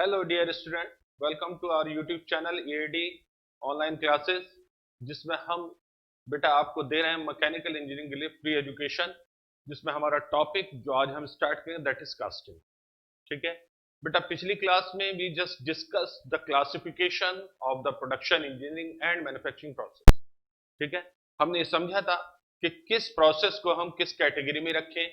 Hello dear student, welcome to our YouTube channel AD online classes, जिसमें हम बेटा आपको दे रहे हैं मैकेनिकल इंजीनियरिंग के लिए फ्री एजुकेशन। जिसमें हमारा टॉपिक जो आज हम स्टार्ट करें दैट इज कास्टिंग। ठीक है बेटा, पिछली क्लास में we just discuss the classification of the production engineering and manufacturing process. ठीक है, हमने ये समझा था कि किस प्रोसेस को हम किस कैटेगरी में रखें,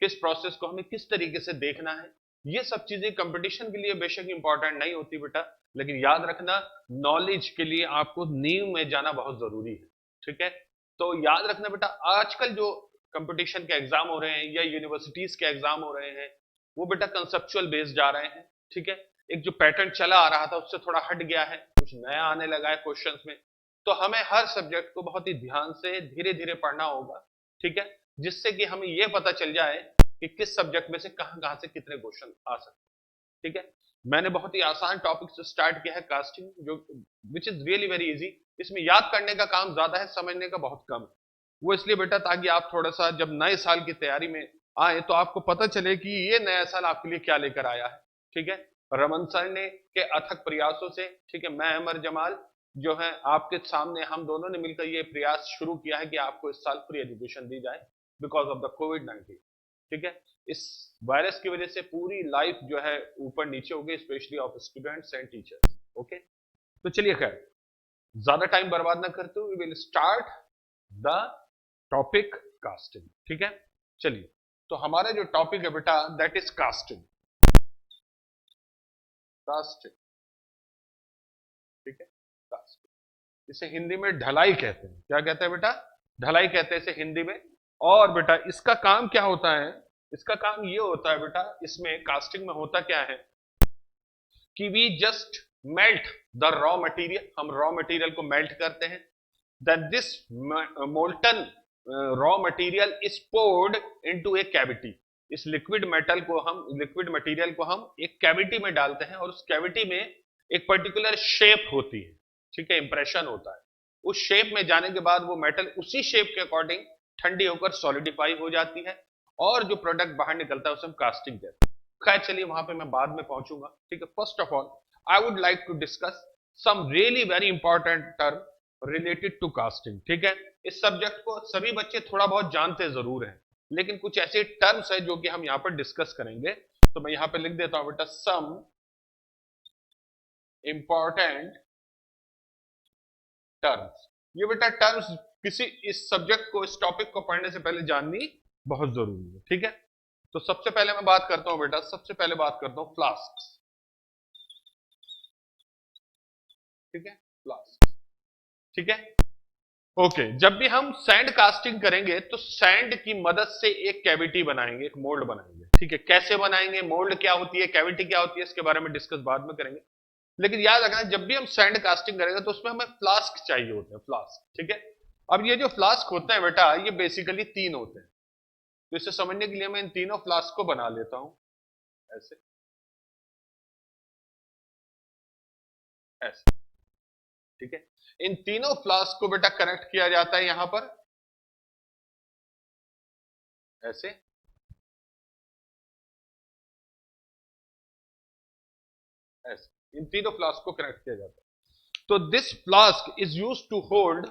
किस प्रोसेस को हमें किस तरीके से देखना है। ये सब चीजें कंपटीशन के लिए बेशक इंपॉर्टेंट नहीं होती बेटा, लेकिन याद रखना नॉलेज के लिए आपको नींव में जाना बहुत जरूरी है। ठीक है, तो याद रखना बेटा, आजकल जो कंपटीशन के एग्जाम हो रहे हैं या यूनिवर्सिटीज के एग्जाम हो रहे हैं वो बेटा कंसेप्चुअल बेस्ड जा रहे हैं। ठीक है, एक जो पैटर्न चला आ रहा था उससे थोड़ा हट गया है, कुछ नया आने लगा है क्वेश्चंस में। तो हमें हर सब्जेक्ट को बहुत ही ध्यान से धीरे धीरे पढ़ना होगा। ठीक है, जिससे कि हमें यह पता चल जाए कि किस सब्जेक्ट में से कहां कहां से कितने क्वेश्चन आ सकते हैं। ठीक है, मैंने बहुत ही आसान टॉपिक से स्टार्ट किया है कास्टिंग, जो which is really very easy. इसमें याद करने का काम ज्यादा है, समझने का बहुत कम है। वो इसलिए बेटा ताकि आप थोड़ा सा जब नए साल की तैयारी में आए तो आपको पता चले कि ये नया साल आपके लिए क्या लेकर आया है। ठीक है, रमन सर ने के अथक प्रयासों से, ठीक है, मैं अमर जमाल जो है आपके सामने, हम दोनों ने मिलकर ये प्रयास शुरू किया है कि आपको इस साल फ्री एजुकेशन दी जाए बिकॉज ऑफ द कोविड-19। ठीक है, इस वायरस की वजह से पूरी लाइफ जो है ऊपर नीचे हो गई, specially of students and teachers. Okay, तो चलिए खैर ज्यादा टाइम बर्बाद ना करते हुए we will start the topic casting. ठीक है, चलिए, तो हमारा जो टॉपिक है बेटा दैट इज कास्टिंग। कास्टिंग, ठीक है, कास्टिंग इसे हिंदी में ढलाई कहते हैं। क्या कहते हैं बेटा? ढलाई कहते हैं इसे हिंदी में। और बेटा इसका काम क्या होता है? इसका काम ये होता है बेटा, इसमें कास्टिंग में होता क्या है कि we just melt the raw material. हम रॉ मटेरियल को मेल्ट करते हैं, that this molten raw material is poured into a cavity। इस लिक्विड मेटल को हम, लिक्विड मटेरियल को हम एक कैविटी में डालते हैं और उस कैविटी में एक पर्टिकुलर शेप होती है। ठीक है, इंप्रेशन होता है। उस शेप में जाने के बाद वो मेटल उसी शेप के अकॉर्डिंग ठंडी होकर सॉलिडिफाई हो जाती है और जो प्रोडक्ट बाहर निकलता है उसे हम कास्टिंग कहते हैं। खैर चलिए, वहां पे मैं बाद में पहुंचूंगा। ठीक है, first of all I would like to discuss some really very important term related to casting. ठीक है, इस सब्जेक्ट को सभी बच्चे थोड़ा बहुत जानते जरूर हैं, लेकिन कुछ ऐसे टर्म्स है जो कि हम यहां पर डिस्कस करेंगे। तो मैं यहां पर लिख देता हूं बेटा, सम इंपॉर्टेंट टर्म्स। ये बेटा टर्म्स किसी इस सब्जेक्ट को, इस टॉपिक को पढ़ने से पहले जाननी बहुत जरूरी है। ठीक है, तो सबसे पहले मैं बात करता हूं बेटा, सबसे पहले बात करता हूं फ्लास्क। ठीक है, फ्लास्क। ठीक है, ओके, जब भी हम सैंड कास्टिंग करेंगे तो सैंड की मदद से एक कैविटी बनाएंगे, एक मोल्ड बनाएंगे। ठीक है, कैसे बनाएंगे, मोल्ड क्या होती है, कैविटी क्या होती है, इसके बारे में डिस्कस बाद में करेंगे। लेकिन याद रखना, जब भी हम सैंड कास्टिंग करेंगे तो उसमें हमें फ्लास्क चाहिए होते हैं, फ्लास्क। ठीक है, अब ये जो फ्लास्क होते हैं बेटा, ये बेसिकली तीन होते हैं। तो इसे समझने के लिए मैं इन तीनों फ्लास्क को बना लेता हूं, ऐसे ऐसे। ठीक है, इन तीनों फ्लास्क को बेटा कनेक्ट किया जाता है यहां पर ऐसे, ऐसे इन तीनों फ्लास्क को कनेक्ट किया जाता है। तो this flask is use to hold,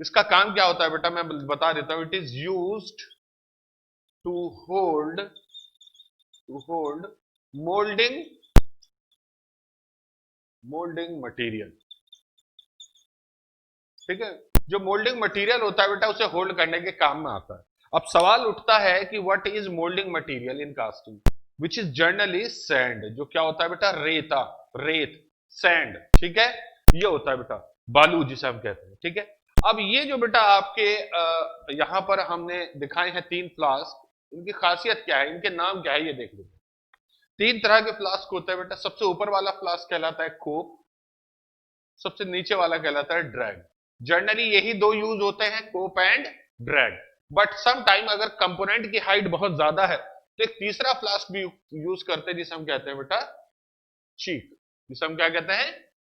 इसका काम क्या होता है बेटा मैं बता देता हूं। It is use to hold, to hold moulding, moulding material. ठीक है, जो मोल्डिंग मटेरियल होता है बेटा उसे होल्ड करने के काम में आता है। अब सवाल उठता है कि what is moulding material in casting, which is generally sand. जो क्या होता है बेटा? रेता, रेत, सैंड। ठीक है, ये होता है बेटा बालू जिसे हम कहते हैं। ठीक है, अब ये जो बेटा आपके यहां पर हमने दिखाए हैं तीन फ्लास्क, इनकी खासियत क्या है, इनके नाम क्या है, ये देख लीजिए। तीन तरह के फ्लास्क होते हैं बेटा। सबसे ऊपर वाला फ्लास्क कहलाता है कोक, सबसे नीचे वाला कहलाता है ड्रैग। जनरली यही दो यूज होते हैं, cope and drag. But some time अगर कंपोनेंट की हाइट बहुत ज्यादा है तो एक तीसरा फ्लास्क भी यूज करते हैं जिसे हम कहते हैं बेटा चीक, जिसे हम क्या कहते हैं?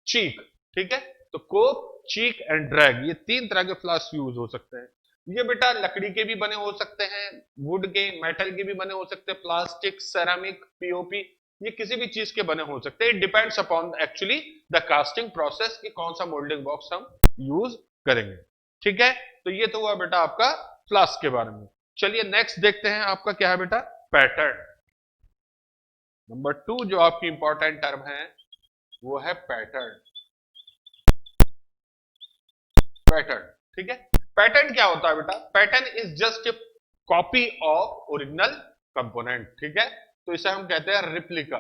चीक। ठीक है, तो कोप, चीक एंड ड्रैग, ये तीन तरह के फ्लास्क यूज हो सकते हैं। ये बेटा लकड़ी के भी बने हो सकते हैं, वुड के, मेटल के भी बने हो सकते हैं, प्लास्टिक, सेरामिक, पीओपी, ये किसी भी चीज के बने हो सकते हैं। It depends upon actually the casting process कि कौन सा मोल्डिंग बॉक्स हम यूज करेंगे। ठीक है, तो ये तो हुआ बेटा आपका फ्लास्क के बारे में। चलिए नेक्स्ट देखते हैं आपका क्या है बेटा, पैटर्न। नंबर 2 जो आपकी इंपॉर्टेंट टर्म है वो है पैटर्न। पैटर्न, ठीक है। पैटर्न क्या होता है बेटा, pattern is just a copy of original component. ठीक है, तो इसे हम कहते हैं रिप्लिका।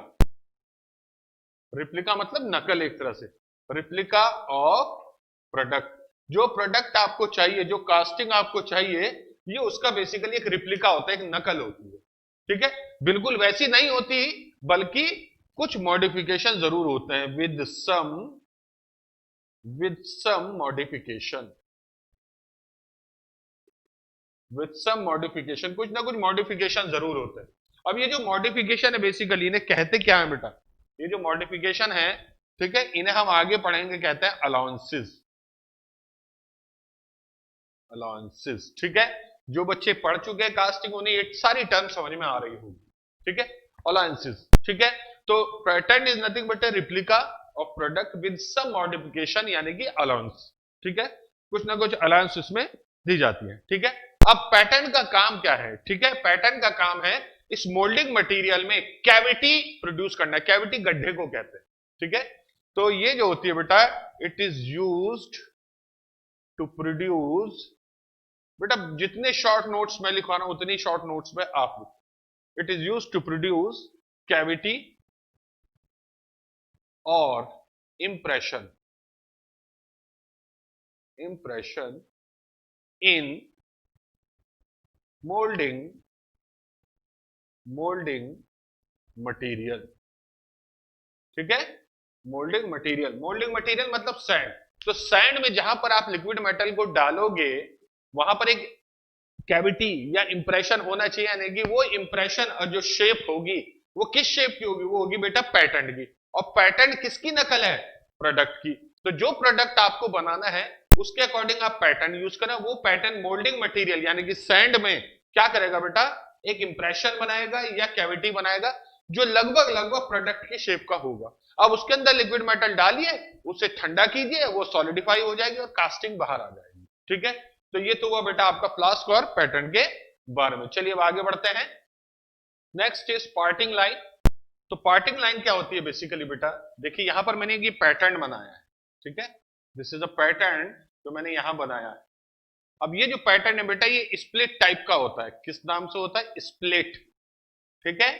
रिप्लिका मतलब नकल एक तरह से, रिप्लिका ऑफ प्रोडक्ट। जो प्रोडक्ट आपको चाहिए, जो कास्टिंग आपको चाहिए, ये उसका बेसिकली एक रिप्लिका होता है, एक नकल होती है। ठीक है, बिल्कुल वैसी नहीं होती, बल्कि कुछ मॉडिफिकेशन जरूर होते हैं, with some modification, with some modification, कुछ ना कुछ मॉडिफिकेशन जरूर होते हैं। अब ये जो मॉडिफिकेशन है बेसिकली इन्हें कहते क्या है बेटा, ये जो मॉडिफिकेशन है, ठीक है, इन्हें हम आगे पढ़ेंगे, कहते हैं अलाउंसेस। अलाउंसेस, ठीक है। जो बच्चे पढ़ चुके हैं कास्टिंग उन्हें ये सारी टर्म समझ में आ रही होगी। ठीक है, अलाउंसेस, ठीक है। तो pattern is nothing but a replica of product with some modification, यानी कि अलाउंस। ठीक है, कुछ ना कुछ अलाउंस इसमें दी जाती है। ठीक है, अब पैटर्न का काम क्या है, ठीक है, पैटर्न का काम है इस मोल्डिंग मटेरियल में कैविटी प्रोड्यूस करना। कैविटी गड्ढे को कहते हैं। ठीक है, तो ये जो होती है बेटा, it is used to produce, बेटा जितने शॉर्ट नोट्स मैं लिखवा रहा हूं उतनी शॉर्ट नोट्स में आप लिखो। It is used to produce cavity और इंप्रेशन इन मोल्डिंग मटेरियल। ठीक है, मोल्डिंग मटेरियल मतलब सैंड। तो सैंड में जहां पर आप लिक्विड मेटल को डालोगे वहां पर एक कैविटी या इंप्रेशन होना चाहिए, यानी कि वो इंप्रेशन और जो शेप होगी वो किस शेप की होगी, वो होगी बेटा पैटर्न की। और पैटर्न किसकी नकल है, प्रोडक्ट की। तो जो प्रोडक्ट आपको बनाना है उसके अकॉर्डिंग आप पैटर्न यूज करें। वो पैटर्न मोल्डिंग मटेरियल यानी कि सैंड में क्या करेगा बेटा, एक इंप्रेशन बनाएगा या कैविटी बनाएगा जो लगभग प्रोडक्ट की शेप का होगा। अब उसके अंदर लिक्विड मेटल डालिए, उसे ठंडा कीजिए, वो सॉलिडिफाई हो जाएगी और कास्टिंग बाहर आ जाएगी। ठीक है, तो ये तो हुआ बेटा आपका फ्लास्क और पैटर्न के बारे में। चलिए अब आगे बढ़ते हैं। Next is parting line. तो पार्टिंग लाइन क्या होती है बेसिकली बेटा, देखिए यहां पर मैंने ये पैटर्न बनाया है। ठीक है, दिस इज अ पैटर्न जो मैंने यहां बनाया है। अब ये जो पैटर्न है बेटा, ये स्प्लिट टाइप का होता है। किस नाम से होता है, स्प्लिट। ठीक है,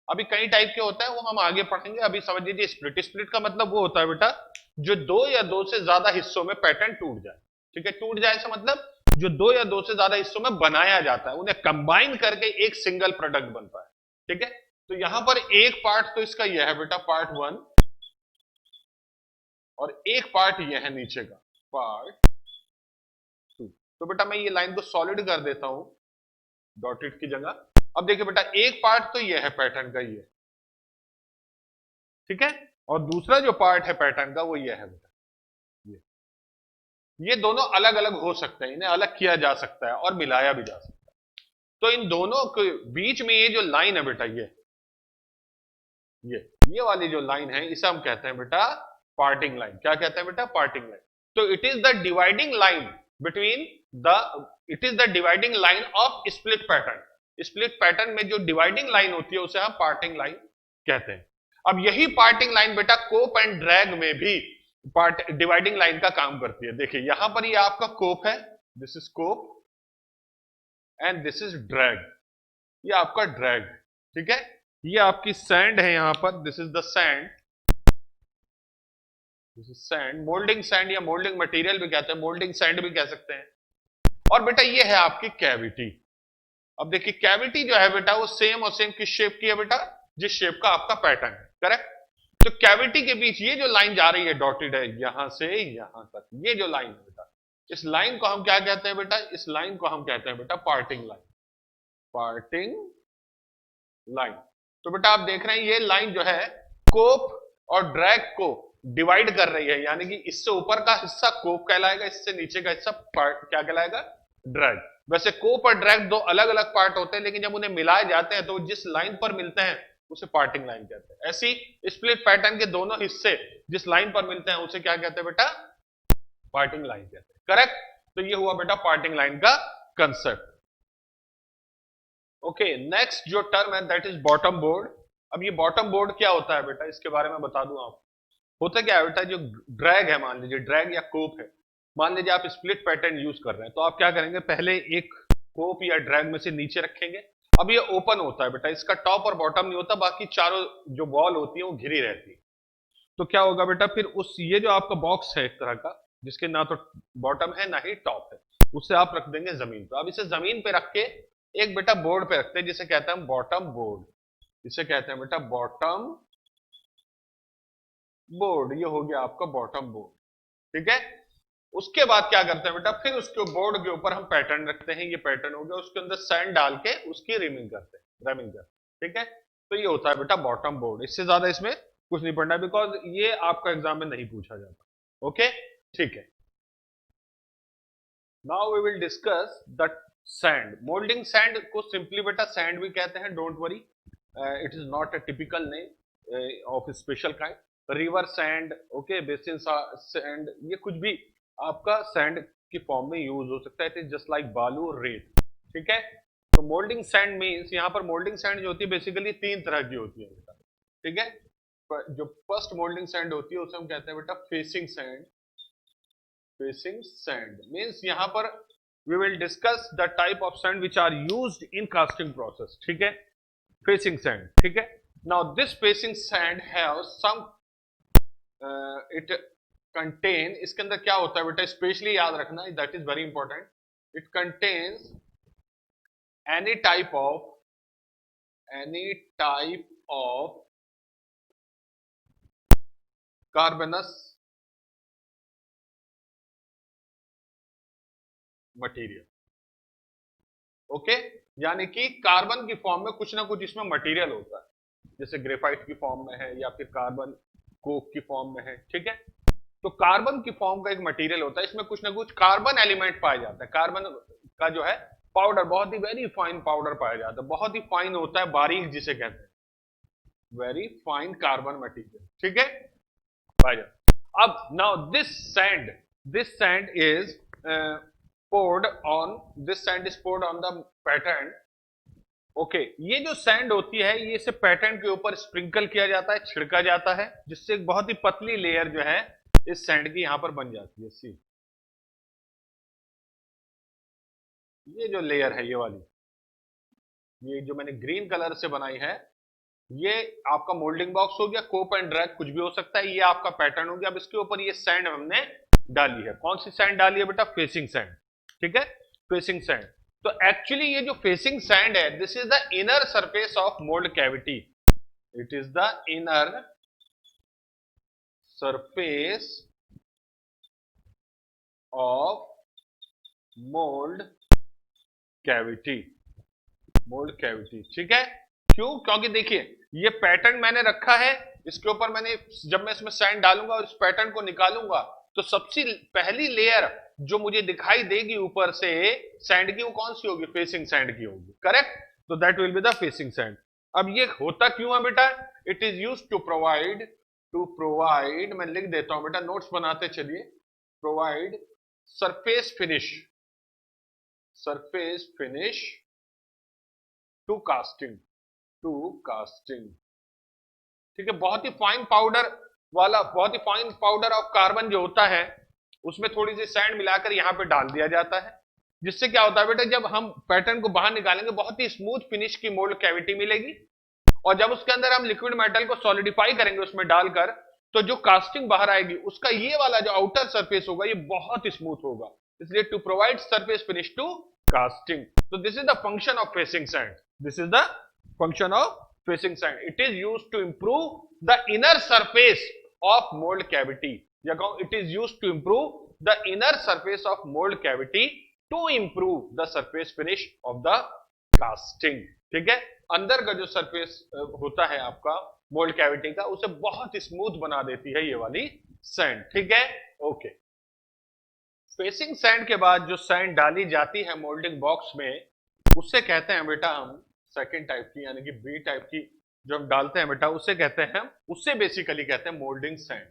अभी कई टाइप के होता है वो हम आगे पढ़ेंगे। अभी समझ लीजिए स्प्लिट। स्प्लिट का मतलब वो होता है बेटा जो दो या दो से ज्यादा हिस्सों में पैटर्न टूट जाए। ठीक है, टूट जाए से मतलब जो दो या दो से ज्यादा हिस्सों में बनाया जाता है, उन्हें कंबाइन करके एक सिंगल प्रोडक्ट बनता है। ठीक है, तो यहां पर एक पार्ट तो इसका यह है बेटा, पार्ट 1, और एक पार्ट यह है नीचे का, पार्ट 2। तो बेटा मैं ये लाइन को सॉलिड कर देता हूं डॉटेड की जगह। अब देखिए बेटा, एक पार्ट तो यह है पैटर्न का, ये, ठीक है, और दूसरा जो पार्ट है पैटर्न का वो यह है बेटा, ये दोनों अलग अलग हो सकते हैं, इन्हें अलग किया जा सकता है और मिलाया भी जा सकता है। तो इन दोनों के बीच में ये जो लाइन है बेटा, ये वाली जो लाइन है इसे हम कहते हैं बेटा पार्टिंग लाइन। क्या कहते हैं बेटा, पार्टिंग लाइन। तो it is the dividing line between it is the dividing line of split pattern. Split pattern में जो डिवाइडिंग लाइन होती है उसे हम पार्टिंग लाइन कहते हैं। अब यही पार्टिंग लाइन बेटा कोप एंड ड्रैग में भी पार्ट डिवाइडिंग लाइन का काम करती है। देखिए यहां पर ये आपका कोप है, this is cope, and this is drag, ये आपका ड्रैग। ठीक है, ये आपकी सैंड है यहां पर, this is the sand, this is sand, moulding sand या मोल्डिंग मटेरियल भी कहते हैं, मोल्डिंग सैंड भी कह सकते हैं। और बेटा ये है आपकी कैविटी। अब देखिए कैविटी जो है बेटा वो सेम और सेम किस शेप की है बेटा, जिस शेप का आपका पैटर्न है, करेक्ट। तो कैविटी के बीच ये जो लाइन जा रही है डॉटेड है, यहां से यहां तक, ये जो लाइन है बेटा, इस लाइन को हम क्या कहते हैं बेटा, इस लाइन को हम कहते हैं बेटा पार्टिंग लाइन। Parting line. तो बेटा आप देख रहे हैं ये लाइन जो है कोप और ड्रैग को डिवाइड कर रही है, यानी कि इससे ऊपर का हिस्सा कोप कहलाएगा, इससे नीचे का हिस्सा क्या कहलाएगा, ड्रैग। वैसे कोप और ड्रैग दो अलग अलग पार्ट होते हैं, लेकिन जब उन्हें मिलाए जाते हैं तो जिस लाइन पर मिलते हैं उसे पार्टिंग लाइन कहते हैं। ऐसी स्प्लिट पैटर्न के दोनों हिस्से जिस लाइन पर मिलते हैं उसे क्या कहते हैं बेटा? पार्टिंग लाइन कहते हैं। करेक्ट? तो ये हुआ बेटा पार्टिंग लाइन का कंसेप्ट। ओके, नेक्स्ट जो टर्म है दैट इज बॉटम बोर्ड। अब ये बॉटम बोर्ड क्या होता है बेटा, इसके बारे में बता दूं आपको। होता क्या है बेटा, जो ड्रैग है, मान लीजिए ड्रैग या कोप है, मान लीजिए आप स्प्लिट पैटर्न यूज कर रहे हैं, तो आप क्या करेंगे, पहले एक कोप या ड्रैग में से नीचे रखेंगे। अब ये ओपन होता है बेटा, इसका टॉप और बॉटम नहीं होता, बाकी चारों जो वॉल होती है वो घिरी रहती है। तो क्या होगा बेटा, फिर उस ये जो आपका बॉक्स है एक तरह का, जिसके ना तो बॉटम है ना ही टॉप है, उसे आप रख देंगे जमीन पर। अब इसे जमीन पे रख के एक बेटा बोर्ड पे रखते हैं जिसे कहते हैं बॉटम बोर्ड। इसे कहते हैं बेटा बॉटम बोर्ड। ये हो गया आपका बॉटम बोर्ड। ठीक है? उसके बाद क्या करते हैं बेटा, फिर उसके बोर्ड के ऊपर हम पैटर्न रखते हैं। ये पैटर्न हो गया, उसके अंदर सैंड डाल के उसकी रिमिंग करते हैं, रमिंग करते हैं। ठीक है? तो ये होता है बेटा बॉटम बोर्ड। इससे ज्यादा इसमें कुछ नहीं पढ़ना, बिकॉज ये आपका एग्जाम में नहीं पूछा जाता। ओके, ठीक है। Now we will discuss the sand. Moulding sand को सिंपली बेटा सैंड भी कहते हैं, don't worry, it is not a typical name of special kind. River sand, okay, basin sand, ये कुछ भी आपका सैंड की फॉर्म में यूज हो सकता है। इट इज जस्ट लाइक बालू, रेत। ठीक है? तो मोल्डिंग सैंड मींस, यहां पर मोल्डिंग सैंड जो होती है बेसिकली तीन तरह की होती है बेटा। ठीक है? जो फर्स्ट मोल्डिंग सैंड होती है उसे हम कहते हैं बेटा facing sand. Facing sand means यहां पर we will discuss the type of sand which are used in casting process. ठीक है? facing sand. ठीक है? Now this facing sand have some it contain, इसके अंदर क्या होता है बेटा, स्पेशली याद रखना, that is very important. It contains any type of carbonous material. Okay, यानी कि कार्बन की फॉर्म में कुछ ना कुछ इसमें मटेरियल होता है, जैसे ग्रेफाइट की फॉर्म में है या फिर कार्बन कोक की फॉर्म में है। ठीक है? तो कार्बन की फॉर्म का एक मटेरियल होता है, इसमें कुछ ना कुछ कार्बन एलिमेंट पाया जाता है। कार्बन का जो है पाउडर, बहुत ही वेरी फाइन पाउडर पाया जाता है, बहुत ही फाइन होता है, बारीक जिसे कहते हैं, वेरी फाइन कार्बन मटेरियल। ठीक है? पाया जाता है। अब now this sand is poured on, this sand is poured on the pattern. Okay, ये जो सैंड होती है ये इसे पैटर्न के ऊपर स्प्रिंकल किया जाता है, छिड़का जाता है, जिससे एक बहुत ही पतली लेयर जो है इस सैंड की यहां पर बन जाती है। सी, ये जो लेयर है ये वाली, ये जो मैंने ग्रीन कलर से बनाई है, ये आपका मोल्डिंग बॉक्स हो गया, कोप एंड ड्रैग कुछ भी हो सकता है, ये आपका पैटर्न हो गया। अब इसके ऊपर ये सैंड हमने डाली है। कौन सी सैंड डाली है बेटा? Facing sand. ठीक है? Facing sand. तो एक्चुअली ये जो फेसिंग सैंड है, this is the inner surface of mould cavity. It is the inner surface of mould cavity. Mould cavity. ठीक है? क्यों? क्योंकि देखिए ये पैटर्न मैंने रखा है, इसके ऊपर मैंने, जब मैं इसमें सैंड डालूंगा और इस पैटर्न को निकालूंगा तो सबसे पहली लेयर जो मुझे दिखाई देगी ऊपर से सैंड की, वो कौन सी होगी? फेसिंग सैंड की होगी। करेक्ट? तो that will be the facing sand. अब ये होता क्यों है बेटा? It is used to provide, मैं लिख देता हूं बेटा, नोट्स बनाते चलिए। Provide surface finish to casting. ठीक है? बहुत ही फाइन पाउडर वाला, बहुत ही फाइन पाउडर ऑफ कार्बन जो होता है उसमें थोड़ी सी सैंड मिलाकर यहां पे डाल दिया जाता है, जिससे क्या होता है बेटा, जब हम पैटर्न को बाहर निकालेंगे बहुत ही स्मूथ फिनिश की मोल्ड कैविटी मिलेगी। और जब उसके अंदर हम लिक्विड मेटल को सॉलिडिफाई करेंगे उसमें डालकर, तो जो कास्टिंग बाहर आएगी उसका ये वाला जो आउटर सरफेस होगा ये बहुत स्मूथ होगा। इसलिए to provide surface finish to casting, तो this is the function of facing sand. This is the function of facing sand. It is used to improve the inner surface of mould cavity, या कहूं it is used to improve the inner surface of mould cavity to improve the surface finish of the casting. ठीक है? अंदर का जो surface होता है आपका मोल्ड कैविटी का, उसे बहुत स्मूथ बना देती है ये वाली सैंड। ठीक है? ओके। फेसिंग सैंड के बाद जो सैंड डाली जाती है मोल्डिंग बॉक्स में, उससे कहते हैं बेटा हम सेकंड टाइप की, यानी कि बी टाइप की जो हम डालते हैं बेटा उसे कहते हैं, उससे बेसिकली कहते हैं मोल्डिंग सैंड,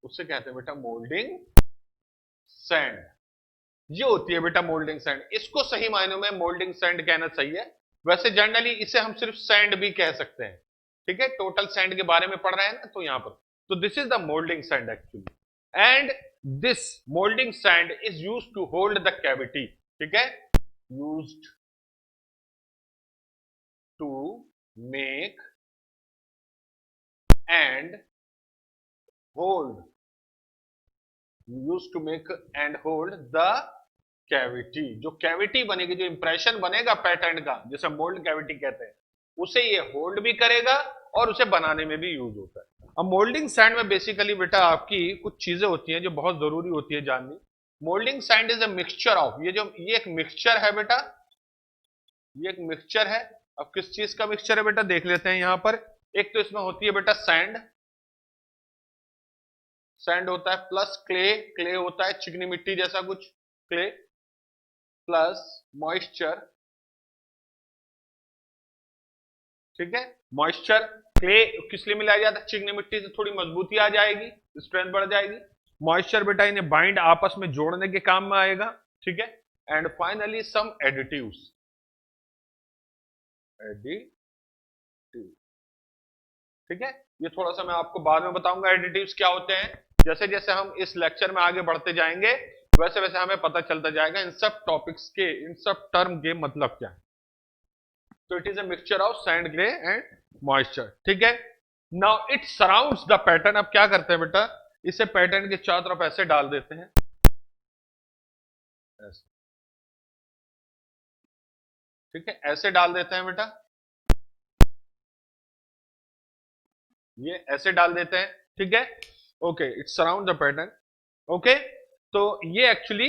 उससे कहते हैं बेटा मोल्डिंग सैंड। ये होती है बेटा मोल्डिंग सैंड। इसको सही मायनों में मोल्डिंग सैंड कहना सही है। वैसे जनरली इसे हम सिर्फ सैंड भी कह सकते हैं, ठीक है, टोटल सैंड के बारे में पढ़ रहे हैं ना, तो यहां पर तो this is the moulding sand actually, and this moulding sand is used to hold the cavity, ठीक है, used to make and hold, used to make and hold the cavity. जो कैविटी बनेगी, जो इंप्रेशन बनेगा पैटर्न का, जिसे mould cavity कहते हैं, उसे ये होल्ड भी करेगा और उसे बनाने में भी यूज होता है। अब मोल्डिंग सैंड में बेसिकली बेटा आपकी कुछ चीजें होती हैं जो बहुत जरूरी होती है जाननी। Moulding sand is a mixture of, ये एक मिक्सचर है बेटा, ये एक मिक्सचर है। अब किस चीज का मिक्सचर है बेटा देख लेते हैं यहां पर। एक तो इसमें होती है बेटा सैंड, सैंड होता है, प्लस क्ले, क्ले होता है चिकनी मिट्टी जैसा कुछ, क्ले प्लस मॉइस्चर, ठीक है, मॉइस्चर। क्ले किस लिए मिलाया जाता है? चिकनी मिट्टी से थोड़ी मजबूती आ जाएगी, स्ट्रेंथ बढ़ जाएगी। मॉइस्चर बेटा इन्हें बाइंड, आपस में जोड़ने के काम में आएगा, ठीक है। And finally some additives, additive, ठीक है। ये थोड़ा सा मैं आपको बाद में बताऊंगा एडिटिव्स क्या होते हैं। जैसे जैसे हम इस लेक्चर में आगे बढ़ते जाएंगे वैसे वैसे हमें पता चलता जाएगा इन सब टॉपिक्स के, इन सब टर्म के मतलब क्या है। तो it is a mixture of sand, grey and moisture, ठीक है। Now it surrounds the pattern. अब क्या करते हैं बेटा, इसे पैटर्न के चारों तरफ ऐसे डाल देते हैं, ऐसे, ठीक है, ऐसे डाल देते हैं बेटा, ये ऐसे डाल देते हैं, ठीक है। Okay, it surround the pattern, okay. तो ये एक्चुअली,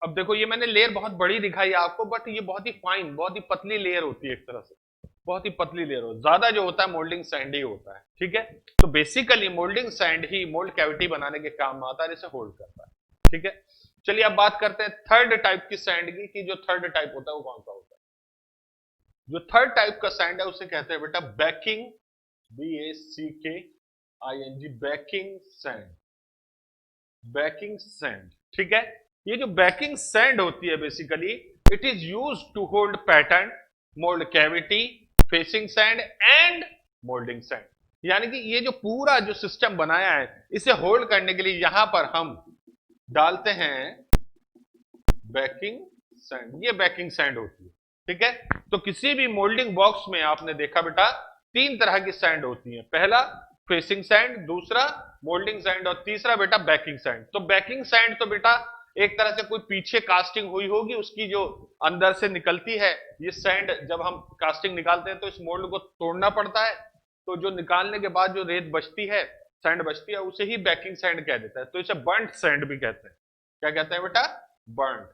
अब देखो ये मैंने लेयर बहुत बड़ी दिखाई आपको, बट ये बहुत ही फाइन, बहुत ही पतली लेयर होती है, एक तरह से बहुत ही पतली लेयर हो, ज्यादा जो होता है मोल्डिंग सैंड ही होता है, ठीक है। तो बेसिकली मोल्डिंग सैंड ही मोल्ड कैविटी बनाने के काम में आता है, जिसे होल्ड करता है, ठीक है। चलिए अब बात करते हैं थर्ड टाइप की सैंड की, कि जो थर्ड टाइप होता है वो कौन सा होता है। जो थर्ड टाइप का सैंड है उसे कहते हैं बेटा backing, BACKING, backing sand, backing sand, ठीक है। ये जो बैकिंग सैंड होती है basically it is use to hold pattern, mould cavity, facing sand and moulding sand. यानी कि ये जो पूरा जो सिस्टम बनाया है इसे होल्ड करने के लिए यहां पर हम डालते हैं बैकिंग सैंड, ये बैकिंग सैंड होती है, ठीक है। तो किसी भी मोल्डिंग बॉक्स में आपने देखा बेटा तीन तरह की सैंड होती है, पहला फेसिंग सैंड, दूसरा मोल्डिंग सैंड और तीसरा बेटा बैकिंग सैंड। तो बैकिंग सैंड तो बेटा एक तरह से कोई पीछे कास्टिंग हुई होगी उसकी जो अंदर से निकलती है, ये सैंड जब हम कास्टिंग निकालते हैं तो इस मोल्ड को तोड़ना पड़ता है, तो जो निकालने के बाद जो रेत बचती है, सैंड बचती है, उसे ही बैकिंग सैंड कह देता है। तो इसे बर्न्ड सैंड भी कहते हैं। क्या कहते हैं बेटा? बर्न्ड,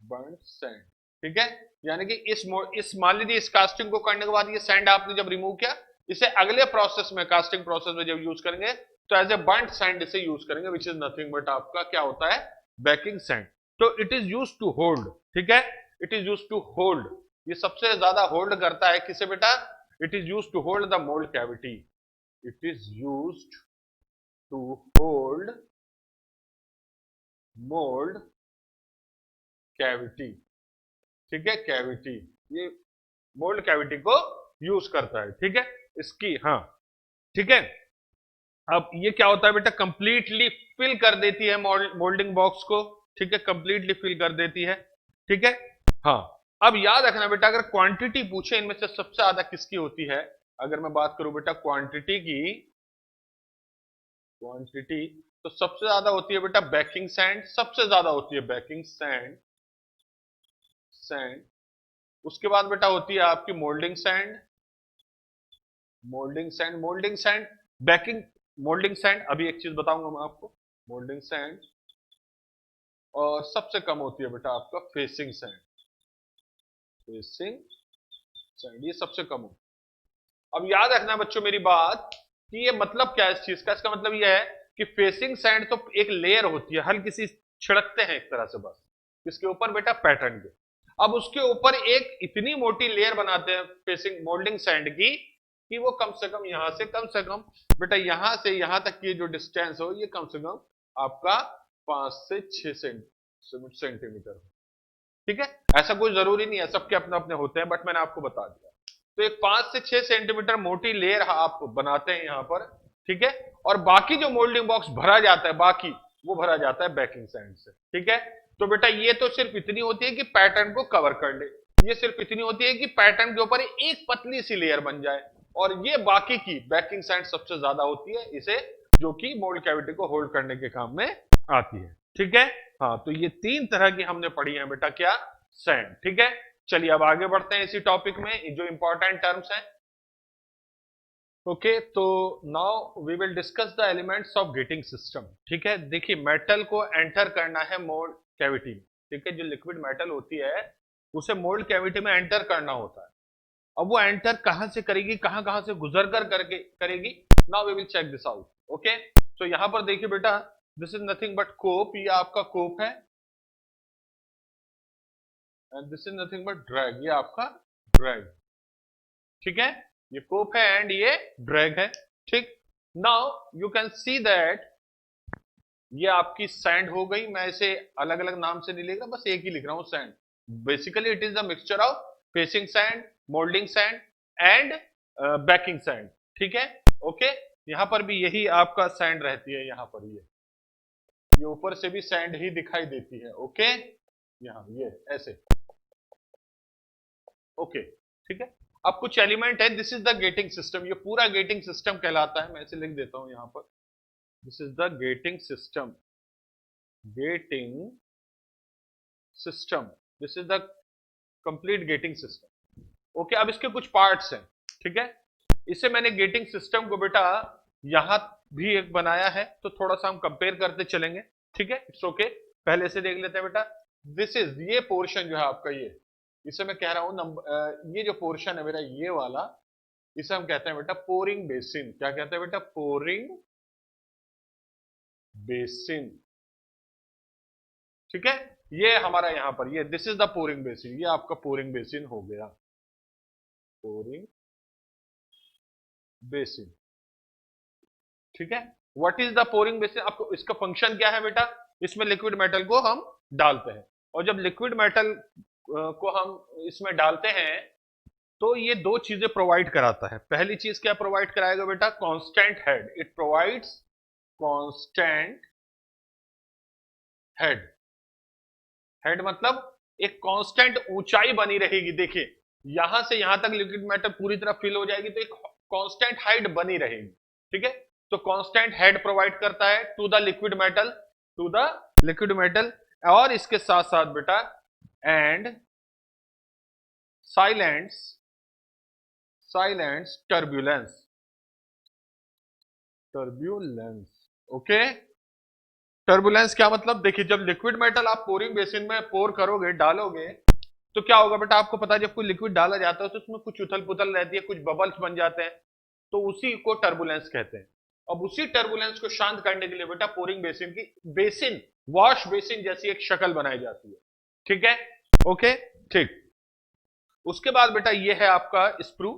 बर्न्ड सैंड, ठीक है। यानी कि इस मान लीजिए इस कास्टिंग को करने के बाद ये सैंड आपने जब रिमूव किया, इसे अगले प्रोसेस में, कास्टिंग प्रोसेस में जब यूज करेंगे तो एज ए बर्न्ड सैंड इसे यूज करेंगे, विच इज नथिंग बट आपका क्या होता है, बैकिंग सैंड। तो it is use to hold, ठीक है, it is use to hold, ये सबसे ज्यादा होल्ड करता है किसे बेटा, it is use to hold the mould cavity, it is use to hold mould cavity, ठीक है, कैविटी, ये मोल्ड कैविटी को यूज करता है, ठीक है, इसकी, हाँ, ठीक है। अब ये क्या होता है बेटा, कंप्लीटली फिल कर देती है मोल्डिंग बॉक्स को, ठीक है, कंप्लीटली फिल कर देती है, ठीक है। हाँ, अब याद रखना बेटा अगर क्वांटिटी पूछे इनमें से सबसे ज्यादा किसकी होती है, अगर मैं बात करूं बेटा क्वांटिटी की, क्वांटिटी तो सबसे ज्यादा होती है बेटा बैकिंग सैंड, सबसे ज्यादा होती है बैकिंग सैंड, सैंड। उसके बाद बेटा होती है आपकी moulding sand, moulding sand, moulding sand, banking, moulding sand, अभी एक चीज बताऊंगा मैं आपको, मोल्डिंग सैंड, और सबसे कम होती है बेटा आपका फेसिंग सैंड, फेसिंग सैंड, ये सबसे कम हो। अब याद रखना बच्चों मेरी बात कि ये मतलब क्या है इस चीज का, इसका मतलब ये है कि फेसिंग सैंड तो एक लेयर होती है, हल्की सी छिड़कते हैं एक तरह से बस, इसके ऊपर बेटा पैटर्न के। अब उसके ऊपर एक इतनी मोटी लेयर बनाते हैं फेसिंग मोल्डिंग सैंड की कि वो कम से कम बेटा यहां से यहां तक की जो डिस्टेंस हो ये कम से कम आपका 5 से 6 सेंटीमीटर हो। ठीक है, ऐसा कोई जरूरी नहीं है, सबके अपने अपने होते हैं, बट मैंने आपको बता दिया। तो एक 5 से 6 सेंटीमीटर मोटी लेयर आप बनाते हैं यहां पर। ठीक है, और बाकी जो मोल्डिंग बॉक्स भरा जाता है बाकी वो भरा जाता है बेकिंग सैंड से। ठीक है, तो बेटा ये तो सिर्फ इतनी होती है कि पैटर्न को कवर कर ले, ये सिर्फ इतनी होती है कि पैटर्न के ऊपर एक पतली सी लेयर बन जाए, और ये बाकी की बेकिंग सैंड सबसे ज्यादा होती है इसे, जो कि मोल्ड कैविटी को होल्ड करने के काम में आती है। ठीक है, हाँ, तो ये 3 तरह की हमने पढ़ी है बेटा, क्या, सैंड। ठीक है, चलिए अब आगे बढ़ते हैं इसी टॉपिक में, जो इंपॉर्टेंट टर्म्स हैं। ओके, तो now we will discuss the elements of gating system. ठीक है, देखिए मेटल को एंटर करना है मोल्ड कैविटी में। ठीक है, जो लिक्विड मेटल होती है उसे मोल्ड कैविटी में एंटर करना होता है। अब वो एंटर कहां से करेगी, कहां कहां से गुजर कर करके करेगी, now we will check this out. Okay, तो यहां पर देखिए बेटा, this is nothing but cope, ये आपका कोप है, and this is nothing but drag, ये आपका ड्रैग। ठीक है, ये कोप है एंड ये ड्रैग है। ठीक, now you can see that ये आपकी सैंड हो गई। मैं इसे अलग अलग नाम से नहीं लिख रहा, बस एक ही लिख रहा हूं, sand. Basically it is the mixture of facing sand, moulding sand and banking sand. ठीक है, ओके, यहां पर भी यही आपका सैंड रहती है, यहां पर ये ऊपर से भी सैंड ही दिखाई देती है। ओके, यहां ये ऐसे। ओके, ठीक है, अब कुछ एलिमेंट है, this is the getting system, ये पूरा गेटिंग सिस्टम कहलाता है। मैं इसे लिख देता हूं यहां पर, this is the getting system, getting system, this is the complete getting system. Okay, अब इसके कुछ पार्ट्स हैं। ठीक है, इसे मैंने गेटिंग सिस्टम को बेटा यहां भी एक बनाया है, तो थोड़ा सा हम कंपेयर करते चलेंगे। ठीक है, इट्स ओके, पहले से देख लेते हैं बेटा। दिस इज, ये पोर्शन जो है आपका, ये इसे मैं कह रहा हूं नंबर, ये जो पोर्शन है मेरा ये वाला, इसे हम कहते हैं बेटा पोरिंग बेसिन। क्या कहते हैं बेटा, पोरिंग बेसिन। ठीक है, ये हमारा यहां पर, ये this is the pouring basin, ये आपका पोरिंग बेसिन हो गया, पोरिंग बेसिन। ठीक है, what is the pouring basin, आपको इसका फंक्शन क्या है बेटा, इसमें लिक्विड मेटल को हम डालते हैं, और जब लिक्विड मेटल को हम इसमें डालते हैं तो ये दो चीजें प्रोवाइड कराता है। पहली चीज क्या प्रोवाइड कराएगा बेटा, constant head, it provides constant head. Head मतलब एक कांस्टेंट ऊंचाई बनी रहेगी। देखिए यहां से यहां तक लिक्विड मेटल पूरी तरह फिल हो जाएगी तो एक कांस्टेंट हाइट बनी रहेगी। ठीक है, तो कांस्टेंट हेड प्रोवाइड करता है to the liquid metal, to the liquid metal. और इसके साथ साथ बेटा and silence, silence turbulence, turbulence. Okay, turbulence क्या मतलब, देखिए जब लिक्विड मेटल आप पोरिंग बेसिन में पोर करोगे, डालोगे, तो क्या होगा बेटा, आपको पता है जब कोई लिक्विड डाला जाता है तो उसमें कुछ उथल पुथल रहती है, कुछ बबल्स बन जाते हैं, तो उसी को टर्बुलेंस कहते हैं। अब उसी टर्बुलेंस को शांत करने के लिए बेटा पोरिंग बेसिन की, बेसिन वॉश बेसिन जैसी एक शक्ल बनाई जाती है। ठीक है, ओके, ठीक। उसके बाद बेटा ये है आपका स्प्रू,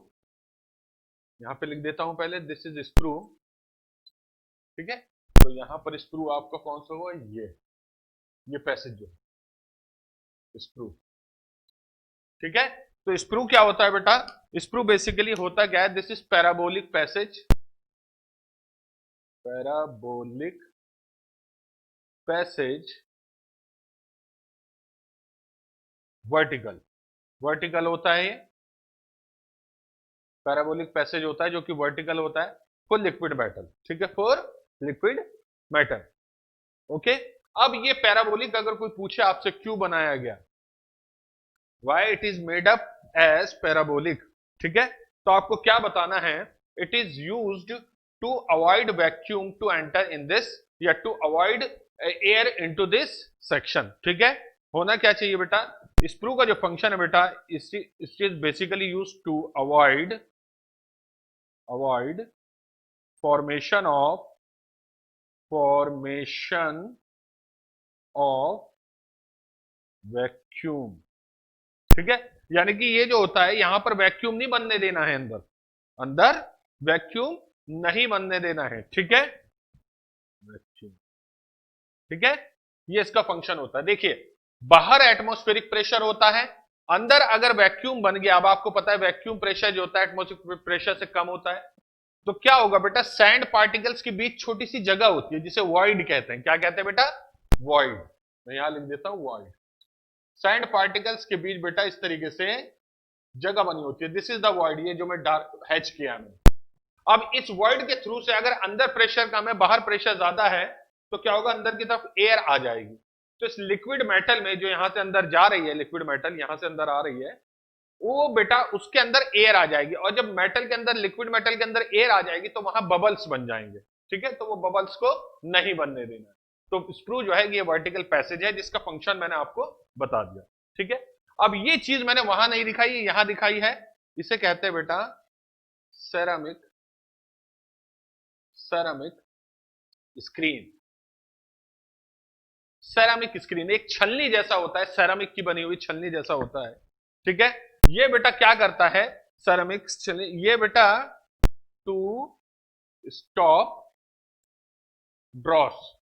यहां पे लिख देता हूं पहले, दिस इज स्प्रू। ठीक है, तो यहां पर स्क्रू आपका कौन सा हुआ, ये पैसेज जो स्क्रू। ठीक है, तो स्क्रू क्या होता है बेटा, स्क्रू बेसिकली होता क्या है, this is parabolic passage, parabolic passage, vertical, vertical होता है ये, पैराबोलिक पैसेज होता है जो कि वर्टिकल होता है फॉर लिक्विड मेटल। ठीक है, फॉर लिक्विड मेटल। ओके, अब ये पैराबोलिक अगर कोई पूछे आपसे क्यों बनाया गया, why it is made up as parabolic, ठीक है, तो आपको क्या बताना है, it is used to avoid vacuum to enter in this, या to avoid air into this section। ठीक है, होना क्या चाहिए बेटा, स्क्रू का जो फंक्शन है बेटा, is basically use to avoid, avoid formation of, formation of vacuum, ठीक है, यानी कि ये जो होता है यहां पर वैक्यूम नहीं बनने देना है, अंदर अंदर वैक्यूम नहीं बनने देना है। ठीक है, वैक्यूम, ठीक है, ये इसका फंक्शन होता है। देखिए, बाहर एटमॉस्फेरिक प्रेशर होता है, अंदर अगर वैक्यूम बन गया, अब आपको पता है वैक्यूम प्रेशर जो होता है एटमॉस्फेरिक प्रेशर से कम होता है, तो क्या होगा बेटा, सैंड पार्टिकल्स के बीच छोटी सी जगह होती है जिसे वॉइड कहते हैं। क्या कहते हैं बेटा, वॉइड। मैं यहां लिख देता हूं वॉइड। सैंड पार्टिकल्स के बीच बेटा इस तरीके से जगह बनी होती है, दिस इज द वॉइड, ये जो मैं डार्क हैच किया मैंने। अब इस वॉइड के थ्रू से अगर अंदर प्रेशर कम है, बाहर प्रेशर ज्यादा है, तो क्या होगा, अंदर की तरफ एयर आ जाएगी। तो इस लिक्विड मेटल में जो यहां से अंदर जा रही है, लिक्विड मेटल यहां से अंदर आ रही है, वो बेटा उसके अंदर एयर आ जाएगी, और जब मेटल के अंदर, लिक्विड मेटल के अंदर एयर आ जाएगी तो वहां बबल्स बन जाएंगे। ठीक है, तो वो बबल्स को नहीं बनने देना है। तो स्क्रू जो है ये वर्टिकल पैसेज है, जिसका फंक्शन मैंने आपको बता दिया। ठीक है, अब ये चीज मैंने वहां नहीं दिखाई, यहां दिखाई है। इसे कहते हैं बेटा ceramic, ceramic screen. Ceramic screen एक छलनी जैसा होता है, सेरामिक की बनी हुई छलनी जैसा होता है। ठीक है, ये बेटा क्या करता है, सेरामिक छलनी, ये बेटा to stop dross,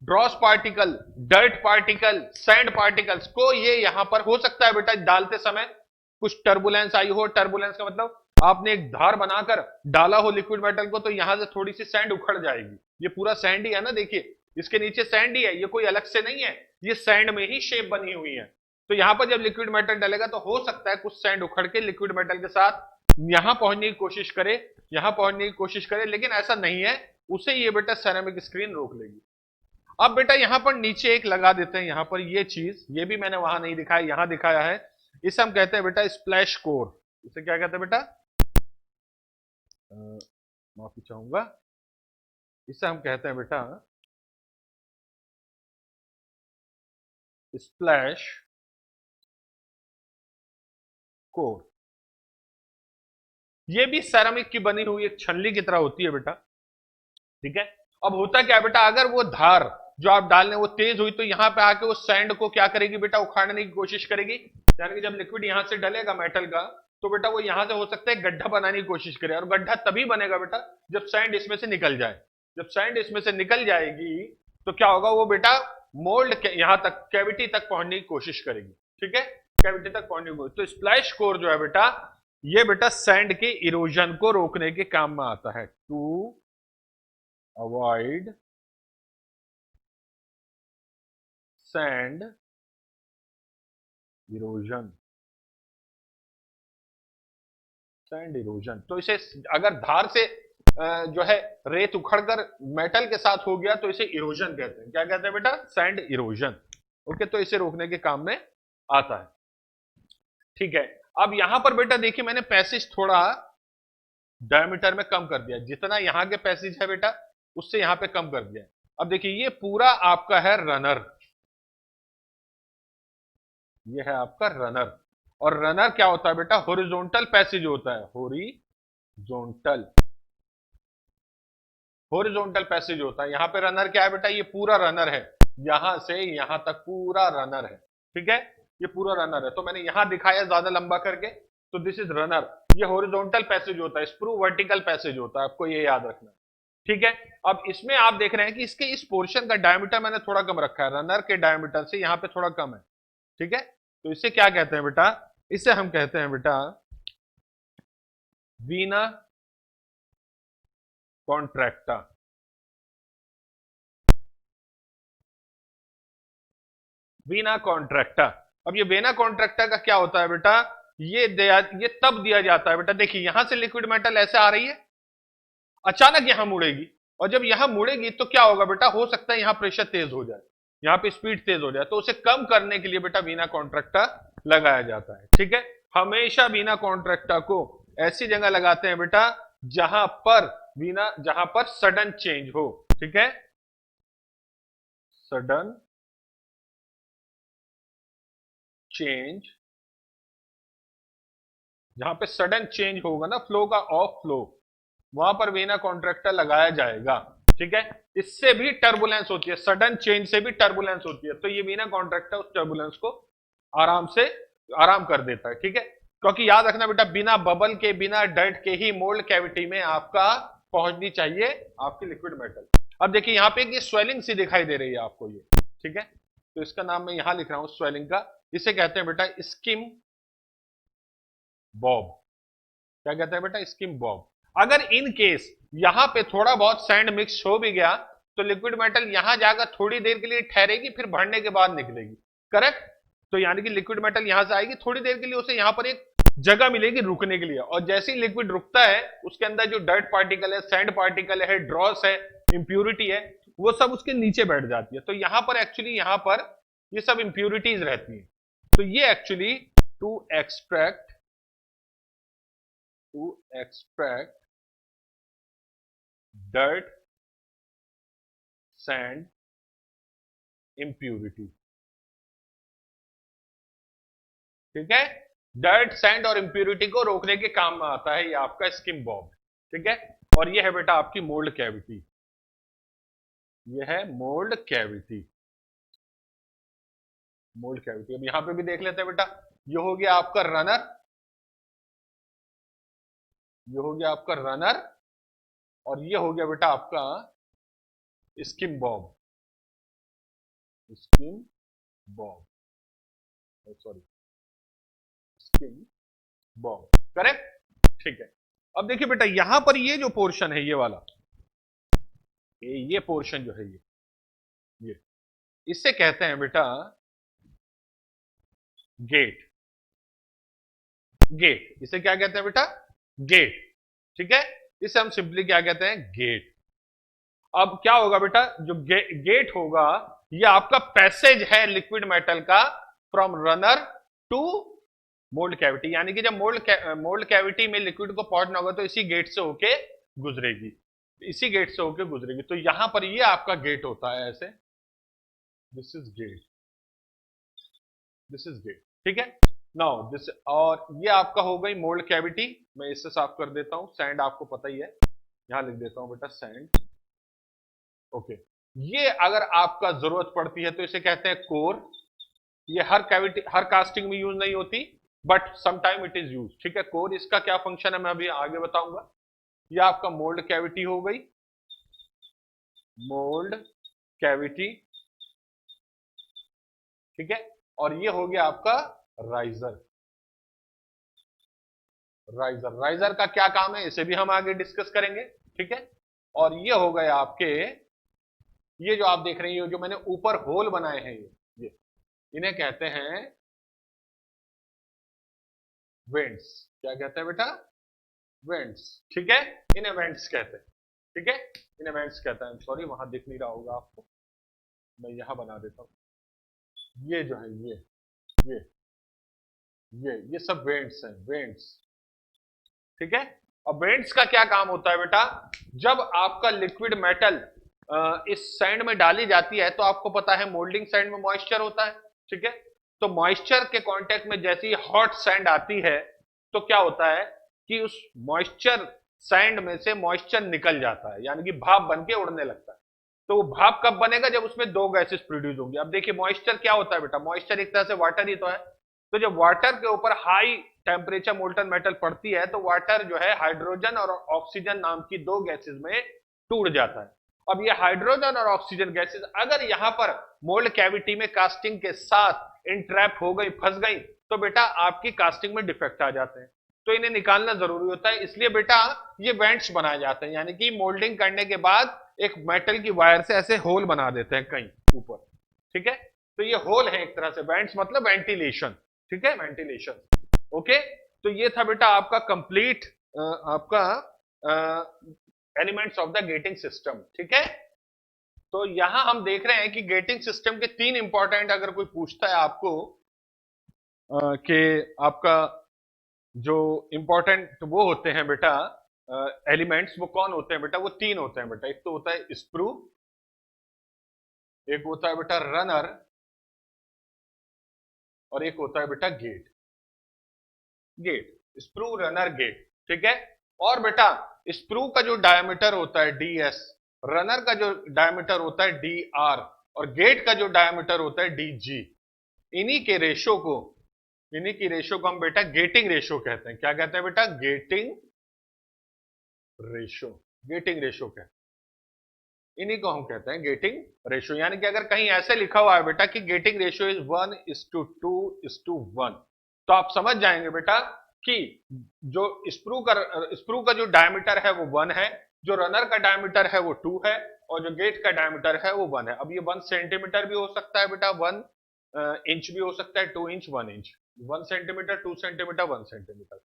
dross particle, dirt particle, sand particles को ये यहां पर हो सकता है बेटा डालते समय कुछ टर्बुलेंस आई हो। टर्बुलेंस का मतलब आपने एक धार बनाकर डाला हो लिक्विड मेटल को, तो यहां से थोड़ी सी सैंड उखड़ जाएगी। ये पूरा सैंड ही है ना, देखिए इसके नीचे सैंड ही है, ये कोई अलग से नहीं है, ये सैंड में ही शेप बनी हुई है। तो यहां पर जब लिक्विड मेटल डलेगा तो हो सकता है कुछ सैंड उखड़ के लिक्विड मेटल के साथ यहां पहुंचने की कोशिश करे, यहां पहुंचने की कोशिश करे, लेकिन ऐसा नहीं है, उसे ये बेटा सेरामिक स्क्रीन रोक लेगी। अब बेटा यहां पर नीचे एक लगा देते हैं, यहां पर ये चीज, ये भी मैंने वहां नहीं दिखाया, यहां दिखाया है। इसे हम कहते हैं बेटा स्प्लैश कोर। इसे क्या कहते हैं बेटा, माफी चाहूंगा, इसे हम कहते हैं बेटा स्प्लैश कोर। ये भी सेरामिक की बनी हुई एक छलनी की तरह होती है बेटा। ठीक है, अब होता क्या है बेटा, अगर वो धार जो आप डालने वो तेज हुई, तो यहां पे आके वो सैंड को क्या करेगी बेटा, उखाड़ने की कोशिश करेगी। यानी कि जब लिक्विड यहां से डलेगा मेटल का, तो बेटा वो यहां से हो सकता है गड्ढा बनाने की कोशिश करे, और गड्ढा तभी बनेगा बेटा जब सैंड इसमें से निकल जाए। जब सैंड इसमें से निकल जाएगी तो क्या होगा, वो बेटा मोल्ड यहां तक, कैविटी तक पहुंचने की कोशिश करेगी। ठीक है, कैविटी तक पहुंचने की कोशिश। तो स्प्लैश कोर जो है बेटा, ये बेटा सैंड के इरोजन को रोकने के काम में आता है, to avoid sand erosion, sand erosion. तो इसे अगर धार से जो है रेत उखड़कर मेटल के साथ हो गया तो इसे इरोजन कहते हैं। क्या कहते हैं बेटा, सैंड इरोजन। ओके, तो इसे रोकने के काम में आता है। ठीक है, अब यहां पर बेटा देखिए मैंने पैसेज थोड़ा डायमीटर में कम कर दिया, जितना यहां के पैसेज है बेटा उससे यहां पे कम कर दिया। अब देखिए ये पूरा आपका है रनर, ये है आपका रनर। और रनर क्या होता है बेटा, हॉरिजॉन्टल पैसेज होता है, हॉरिजॉन्टल, हॉरिजॉन्टल पैसेज होता है। यहां पे रनर क्या है बेटा, ये पूरा रनर है, यहां से यहां तक पूरा रनर है। ठीक है, ये पूरा रनर है, तो मैंने यहां दिखाया ज्यादा लंबा करके, तो दिस इज रनर। ये हॉरिजॉन्टल पैसेज होता है, स्क्रू वर्टिकल पैसेज होता है, आपको ये याद रखना है। ठीक है, अब इसमें आप देख रहे हैं कि इसके इस पोर्शन का डायमीटर मैंने थोड़ा कम रखा है, रनर के डायमीटर से यहां पे थोड़ा कम है। ठीक है, तो इसे क्या कहते हैं बेटा, इसे हम कहते हैं बेटा वीना कॉन्ट्रैक्टा। वीना कॉन्ट्रैक्टा। अब ये वेना कॉन्ट्रैक्टा का क्या होता है बेटा, ये तब दिया जाता है बेटा, देखिए यहां से लिक्विड मेटल ऐसे आ रही है, अचानक यहां मुड़ेगी, और जब यहां मुड़ेगी तो क्या होगा बेटा, हो सकता है यहां प्रेशर तेज हो जाए, यहां पे स्पीड तेज हो जाए, तो उसे कम करने के लिए बेटा वीना कॉन्ट्रैक्टा लगाया जाता है। ठीक है, हमेशा वीना कॉन्ट्रैक्टा को ऐसी जगह लगाते हैं बेटा जहां पर सडन चेंज हो। ठीक है, सडन चेंज, जहां पे सडन चेंज होगा ना फ्लो का, ऑफ फ्लो, वहां पर वीना कॉन्ट्रैक्टर लगाया जाएगा। ठीक है, इससे भी टर्बुलेंस होती है, सडन चेंज से भी टर्बुलेंस होती है, तो ये वीना कॉन्ट्रैक्टर उस टर्बुलेंस को आराम कर देता है, ठीक है। क्योंकि याद रखना बेटा, बिना बबल के, बिना डर्ट के ही मोल्ड कैविटी में आपका पहुंचनी चाहिए आपकी लिक्विड मेटल। अब देखिए यहाँ पे ये स्वेलिंग सी दिखाई दे रही है आपको ये, ठीक है, तो इसका नाम मैं यहां लिख रहा हूं स्वेलिंग का। इसे कहते हैं बेटा स्किम बॉब। क्या कहते हैं बेटा? Scheme Bob. अगर इन केस यहां पे थोड़ा बहुत सैंड मिक्स हो भी गया तो लिक्विड मेटल यहां जाकर थोड़ी देर के लिए ठहरेगी, फिर भरने के बाद निकलेगी, करेक्ट। तो यानी कि लिक्विड मेटल यहां से आएगी, थोड़ी देर के लिए उसे यहां पर एक जगह मिलेगी रुकने के लिए, और जैसे ही लिक्विड रुकता है उसके अंदर जो डर्ट पार्टिकल है, सैंड पार्टिकल है, ड्रॉस है, इंप्यूरिटी है, वो सब उसके नीचे बैठ जाती है। तो यहां पर एक्चुअली यहां पर ये सब इंप्यूरिटीज रहती है। तो ये actually to extract dirt, sand, impurity, ठीक है। डर्ट, सैंड और इंप्यूरिटी को रोकने के काम में आता है ये आपका स्किम बॉब, ठीक है। और ये है बेटा आपकी मोल्ड कैविटी, ये है मोल्ड कैविटी। मोल्ड कैविटी अब यहां पे भी देख लेते हैं बेटा, ये हो गया आपका रनर, ये हो गया आपका रनर, और ये हो गया बेटा आपका scheme Bob, scheme Bob, sorry scheme Bob, correct, ठीक है। अब देखिए बेटा यहां पर ये जो पोर्शन है, ये वाला, ये पोर्शन जो है ये इससे कहते हैं बेटा गेट। गेट, इसे क्या कहते हैं बेटा? गेट, ठीक है। इसे हम सिंपली क्या कहते हैं? गेट। अब क्या होगा बेटा, जो गेट होगा ये आपका पैसेज है लिक्विड मेटल का from runner to mould cavity, यानी कि जब मोल्ड कैविटी में लिक्विड को पहुंचना होगा तो इसी गेट से होके गुजरेगी, इसी गेट से होके गुजरेगी। तो यहां पर ये आपका गेट होता है ऐसे, this is get, this is get, ठीक है। नाउ दिस, और ये आपका हो गई मोल्ड कैविटी। मैं इससे साफ कर देता हूं, सैंड आपको पता ही है, यहां लिख देता हूं बेटा सैंड, ओके। ये अगर आपका जरूरत पड़ती है तो इसे कहते हैं कोर। ये हर कैविटी, हर कास्टिंग में यूज नहीं होती, but sometime it is use, ठीक है। कोर, इसका क्या फंक्शन है मैं अभी आगे बताऊंगा। ये आपका मोल्ड कैविटी हो गई, मोल्ड कैविटी, ठीक है। और ये हो गया आपका राइजर। राइजर, राइजर का क्या काम है इसे भी हम आगे डिस्कस करेंगे, ठीक है। और ये हो गए आपके, ये जो आप देख रहे हैं, जो मैंने ऊपर होल बनाए हैं, ये इन्हें कहते हैं वेंट्स। क्या कहते हैं बेटा? वेंट्स, ठीक है। इन्हें वेंट्स कहते हैं, ठीक है, इन्हें वेंट्स कहते हैं। सॉरी वहां दिख नहीं रहा होगा आपको, मैं यहां बना देता हूं। ये जो है ये ये सब वेंट्स हैं, वेंट्स, ठीक है। अब वेंट्स का क्या काम होता है बेटा? जब आपका लिक्विड मेटल इस सैंड में डाली जाती है तो आपको पता है मोल्डिंग सैंड में मॉइस्चर होता है, ठीक है। तो मॉइस्चर के कांटेक्ट में जैसी हॉट सैंड आती है तो क्या होता है कि उस मॉइस्चर, सैंड में से मॉइस्चर निकल जाता है, यानी कि भाप बन के उड़ने लगता है। तो वो भाप कब बनेगा? जब उसमें दो गैसेस प्रोड्यूस होंगी। अब देखिए मॉइस्चर क्या होता है बेटा? मॉइस्चर एक तरह से वाटर ही तो है। तो जब वाटर के ऊपर हाई टेम्परेचर मोल्टन मेटल पड़ती है तो वाटर जो है हाइड्रोजन और ऑक्सीजन नाम की दो गैसेस में टूट जाता है। अब ये हाइड्रोजन और ऑक्सीजन गैसेस अगर यहां पर मोल्ड कैविटी में कास्टिंग के साथ इंट्रैप हो गई, फंस गई, तो बेटा आपकी कास्टिंग में डिफेक्ट आ जाते हैं, तो इन्हें निकालना जरूरी होता है। इसलिए बेटा ये वेंट्स बनाए जाते हैं, यानी कि मोल्डिंग करने के बाद एक मेटल की वायर से ऐसे होल बना देते हैं कहीं ऊपर, ठीक है। तो ये होल है एक तरह से, वेंट्स मतलब वेंटिलेशन, ठीक है, वेंटिलेशन, ओके। तो ये था बेटा आपका कंप्लीट आपका elements of the getting system, ठीक है। तो यहां हम देख रहे हैं कि गेटिंग सिस्टम के तीन इंपॉर्टेंट, अगर कोई पूछता है आपको कि आपका जो इंपॉर्टेंट वो होते हैं बेटा एलिमेंट्स, वो कौन होते हैं बेटा? वो तीन होते हैं बेटा। एक तो होता है स्प्रू, एक होता है बेटा रनर, और एक होता है बेटा gate. Gate, sprue, runner, gate, ठीक है। और बेटा स्प्रू का जो डायमीटर होता है ds, रनर का जो डायमीटर होता है dr, और गेट का जो डायमीटर होता है dg। इन्हीं के रेशो को, इन्हीं की रेशो को हम बेटा गेटिंग रेशो कहते हैं। क्या कहते हैं बेटा? Getting ratio. गेटिंग रेशो कहते हैं, इन्हीं को हम कहते हैं गेटिंग रेशो। यानी कि अगर कहीं ऐसे लिखा हुआ है बेटा कि गेटिंग रेशो इज 1:2:1, तो आप समझ जाएंगे बेटा कि जो स्प्रू का जो डायमीटर है वो 1 है, जो रनर का डायमीटर है वो 2 है, और जो गेट का डायमीटर है वो 1 है। अब ये 1 सेंटीमीटर भी हो सकता है बेटा, 1 इंच भी हो सकता है, 2 inch, 1 inch, 1 centimetre, 2 centimetre, 1 centimetre.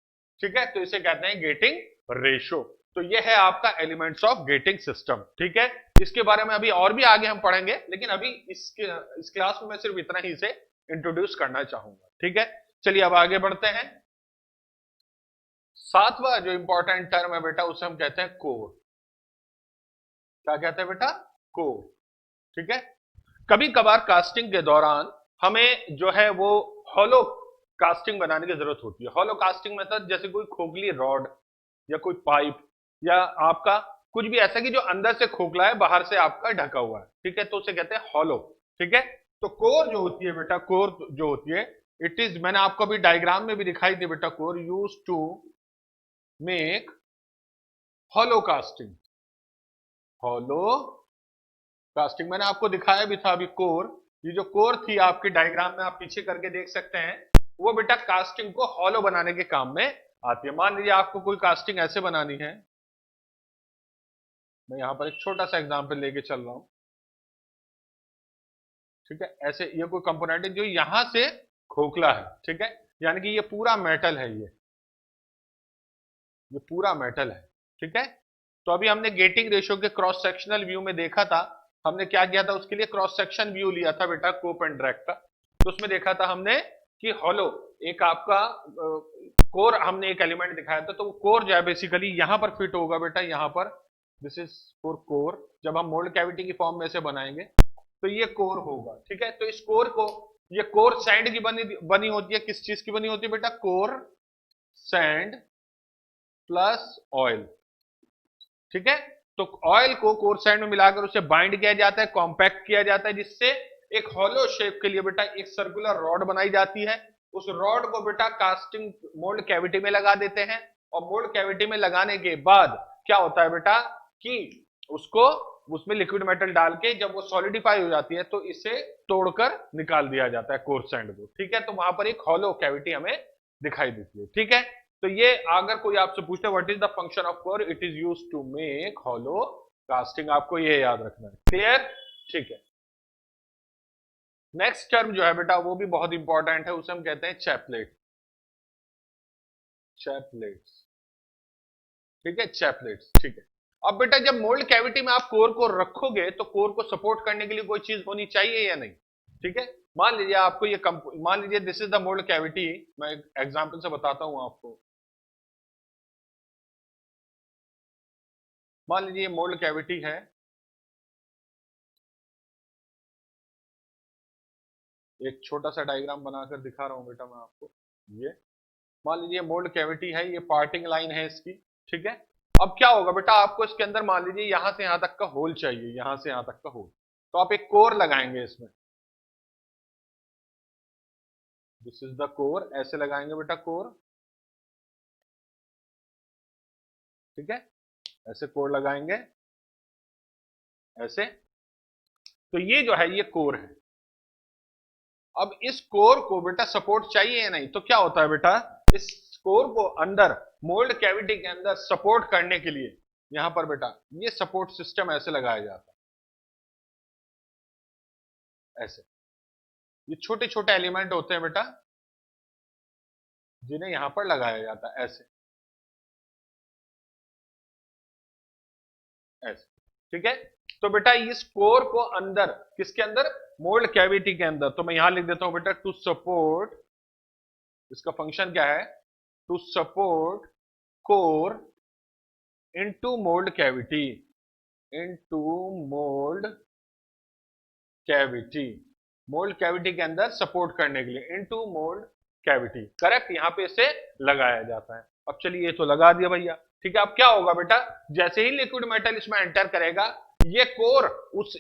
ठीक है, तो इसे कहते हैं गेटिंग रेशो। तो ये है आपका एलिमेंट्स ऑफ गेटिंग सिस्टम। ठीक है, इसके बारे में अभी और भी आगे हम पढ़ेंगे, लेकिन अभी इस क्लास में मैं सिर्फ इतना ही से इंट्रोड्यूस करना चाहूंगा। ठीक है, चलिए अब आगे बढ़ते हैं। सातवां जो इंपॉर्टेंट टर्म है बेटा उसे हम कहते हैं कोर। क्या कहते हैं बेटा? कोर। ठीक है, कभी कभार कास्टिंग के दौरान हमें जो है वो हॉलो कास्टिंग बनाने की जरूरत होती है। हॉलो कास्टिंग मेथड जैसे कोई खोखली रॉड या कोई पाइप या आपका कुछ भी ऐसा कि जो अंदर से खोखला है, बाहर से आपका ढका हुआ है। ठीक है, तो उसे कहते हैं हॉलो। ठीक है, तो कोर जो होती है बेटा, कोर जो होती है, इट इज, मैंने आपको अभी डायग्राम में भी दिखाई दी बेटा, core use to make hollow casting. Hollow casting मैंने आपको दिखाया भी था अभी। कोर, ये जो कोर थी आपकी डायग्राम में, आप पीछे करके देख सकते हैं, वो बेटा कास्टिंग को हॉलो बनाने के काम में आती है। मान लीजिए आपको कोई कास्टिंग ऐसे बनानी है, मैं यहां पर एक छोटा सा एग्जांपल लेके चल रहा हूं। ठीक है, ऐसे ये कोई कंपोनेंट है जो यहां से खोखला है। ठीक है, यानी कि ये पूरा मेटल है, ये पूरा मेटल है। ठीक है, तो अभी हमने गेटिंग रेशियो के क्रॉस सेक्शनल व्यू में देखा था, हमने क्या किया था, उसके लिए क्रॉस सेक्शन व्यू लिया था बेटा कोप एंड ड्रैग का। तो उसमें देखा था हमने कि हॉलो एक आपका कोर, हमने एक एलिमेंट दिखाया था, तो वो कोर जो है बेसिकली यहां पर फिट होगा बेटा, यहां पर। This is for core. जब हम मोल्ड कैविटी की फॉर्म में से बनाएंगे तो ये कोर होगा। ठीक है, तो इस कोर को, ये कोर सैंड की बनी होती है। किस चीज की बनी होती है बेटा? Core sand plus oil. ठीक है, तो ऑयल को कोर सैंड में मिलाकर उसे बाइंड किया जाता है, कॉम्पैक्ट किया जाता है, जिससे एक हॉलो शेप के लिए बेटा एक सर्कुलर रॉड बनाई जाती है। उस रॉड को बेटा कास्टिंग मोल्ड कैविटी में लगा देते हैं, और मोल्ड कैविटी में लगाने के बाद क्या होता है बेटा कि उसको, उसमें लिक्विड मेटल डाल के जब वो सॉलिडिफाई हो जाती है तो इसे तोड़कर निकाल दिया जाता है कोर सैंड को। ठीक है, तो वहां पर एक हॉलो कैविटी हमें दिखाई देती है। ठीक है, तो ये अगर कोई आपसे पूछे what is the function of core, it is used to make hollow casting. आपको ये याद रखना है। क्लियर? ठीक है, नेक्स्ट टर्म जो है बेटा वो भी बहुत इंपॉर्टेंट है, उसे हम कहते हैं चैपलेट। चैपलेट्स। ठीक है, चैपलेट्स। ठीक है, अब बेटा जब मोल्ड कैविटी में आप कोर को रखोगे तो कोर को सपोर्ट करने के लिए कोई चीज होनी चाहिए या नहीं? ठीक है, मान लीजिए आपको ये मान लीजिए this is the mould cavity. मैं एग्जांपल से बताता हूं आपको। मान लीजिए ये मोल्ड कैविटी है, एक छोटा सा डायग्राम बनाकर दिखा रहा हूं बेटा मैं आपको। ये मान लीजिए मोल्ड कैविटी है, ये पार्टिंग लाइन है इसकी। ठीक है, अब क्या होगा बेटा, आपको इसके अंदर मान लीजिए यहां से यहां तक का होल चाहिए, यहां से यहां तक का होल, तो आप एक कोर लगाएंगे इसमें। दिस इज द कोर, ऐसे लगाएंगे बेटा कोर। ठीक है, ऐसे कोर लगाएंगे, ऐसे। तो ये जो है ये कोर है। अब इस कोर को बेटा सपोर्ट चाहिए या नहीं? तो क्या होता है बेटा, इस कोर को अंदर मोल्ड कैविटी के अंदर सपोर्ट करने के लिए यहां पर बेटा ये सपोर्ट सिस्टम ऐसे लगाया जाता है, ऐसे। ये छोटे छोटे एलिमेंट होते हैं बेटा जिन्हें यहां पर लगाया जाता है, ऐसे ऐसे। ठीक है, तो बेटा इस कोर को अंदर, किसके अंदर? मोल्ड कैविटी के अंदर। तो मैं यहां लिख देता हूं बेटा टू सपोर्ट, इसका फंक्शन क्या है? To support core into mould cavity, into mould cavity, mould cavity के अंदर सपोर्ट करने के लिए, इनटू मोल्ड कैविटी। करेक्ट, यहां पे इसे लगाया जाता है। अब चलिए ये तो लगा दिया भैया। ठीक है, अब क्या होगा बेटा, जैसे ही लिक्विड मेटल इसमें एंटर करेगा, ये कोर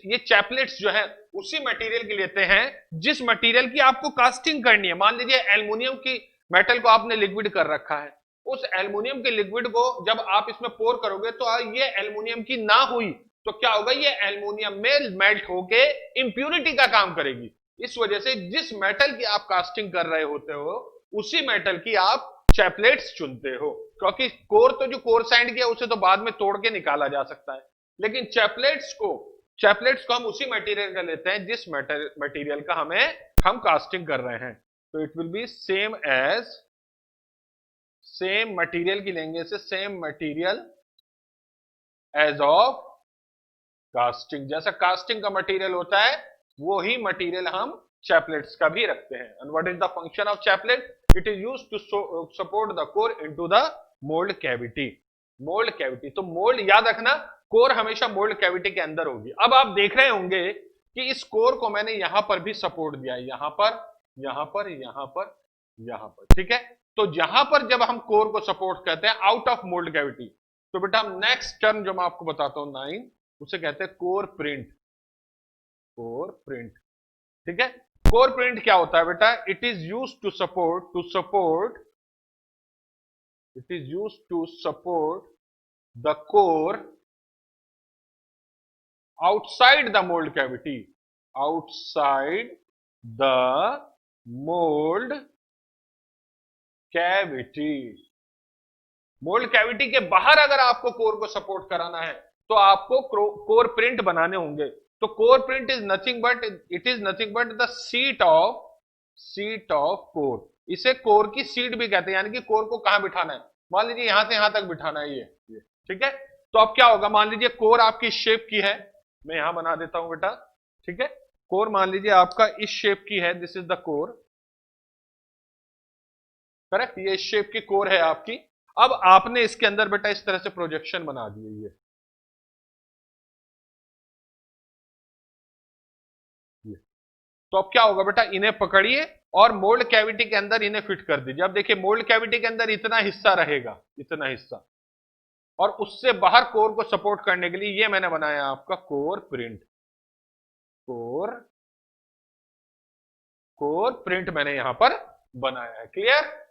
ये चैपलेट्स जो है उसी मटेरियल की लेते हैं जिस मटेरियल की आपको कास्टिंग करनी है। मान लीजिए एल्युमिनियम की मेटल को आपने लिक्विड कर रखा है, उस एल्युमिनियम के लिक्विड को जब आप इसमें पोर करोगे तो ये एल्युमिनियम की ना हुई तो क्या होगा, ये एल्युमिनियम में मेल्ट होके इंप्यूरिटी का काम करेगी। इस वजह से जिस मेटल की आप कास्टिंग कर रहे होते हो उसी मेटल की आप चैपलेट्स चुनते हो, क्योंकि कोर तो जो कोर सैंड किया उसे तो बाद में तोड़ के निकाला जा सकता है, लेकिन चैपलेट्स को हम उसी मटेरियल का लेते हैं जिस मटेरियल का हम कास्टिंग कर रहे हैं। तो it will be same material की लेंगे से same material as of casting. जैसा कास्टिंग का मटेरियल होता है वो ही मटेरियल हम चैपलेट्स का भी रखते हैं। And what is the function of chaplet? It is used to support the core into the mould cavity. Mould cavity, तो मोल्ड याद रखना, कोर हमेशा मोल्ड कैविटी के अंदर होगी। अब आप देख रहे होंगे कि इस कोर को मैंने यहां पर भी सपोर्ट दिया है, यहां पर, यहां पर, यहां पर, यहां पर, ठीक है। तो यहां पर जब हम कोर को सपोर्ट करते हैं आउट ऑफ मोल्ड कैविटी, तो बेटा नेक्स्ट टर्म जो मैं आपको बताता हूं 9, उसे कहते हैं कोर प्रिंट। कोर प्रिंट, ठीक है। कोर प्रिंट क्या होता है बेटा? It is use to support it is used to support the core outside the mold cavity, outside the mold cavity। Mould cavity के बाहर अगर आपको कोर को सपोर्ट कराना है तो आपको कोर प्रिंट बनाने होंगे। तो core print is nothing but the seat of core. इसे कोर की सीट भी कहते हैं, यानी कि कोर को कहां बिठाना है। मान लीजिए यहां से यहां तक बिठाना है, ये ठीक है। तो अब क्या होगा, मान लीजिए कोर आपकी शेप की है, मैं यहां बना देता हूं बेटा, ठीक है। कोर मान लीजिए आपका इस शेप की है, this is the core, correct. ये इस शेप की कोर है आपकी। अब आपने इसके अंदर बेटा इस तरह से प्रोजेक्शन बना दिए ये। तो अब क्या होगा बेटा, इन्हें पकड़िए और मोल्ड कैविटी के अंदर इन्हें फिट कर दीजिए। अब देखिए मोल्ड कैविटी के अंदर इतना हिस्सा रहेगा, इतना हिस्सा, और उससे बाहर कोर को सपोर्ट करने के लिए ये मैंने बनाया आपका कोर प्रिंट। कोर प्रिंट मैंने यहां पर बनाया है। क्लियर?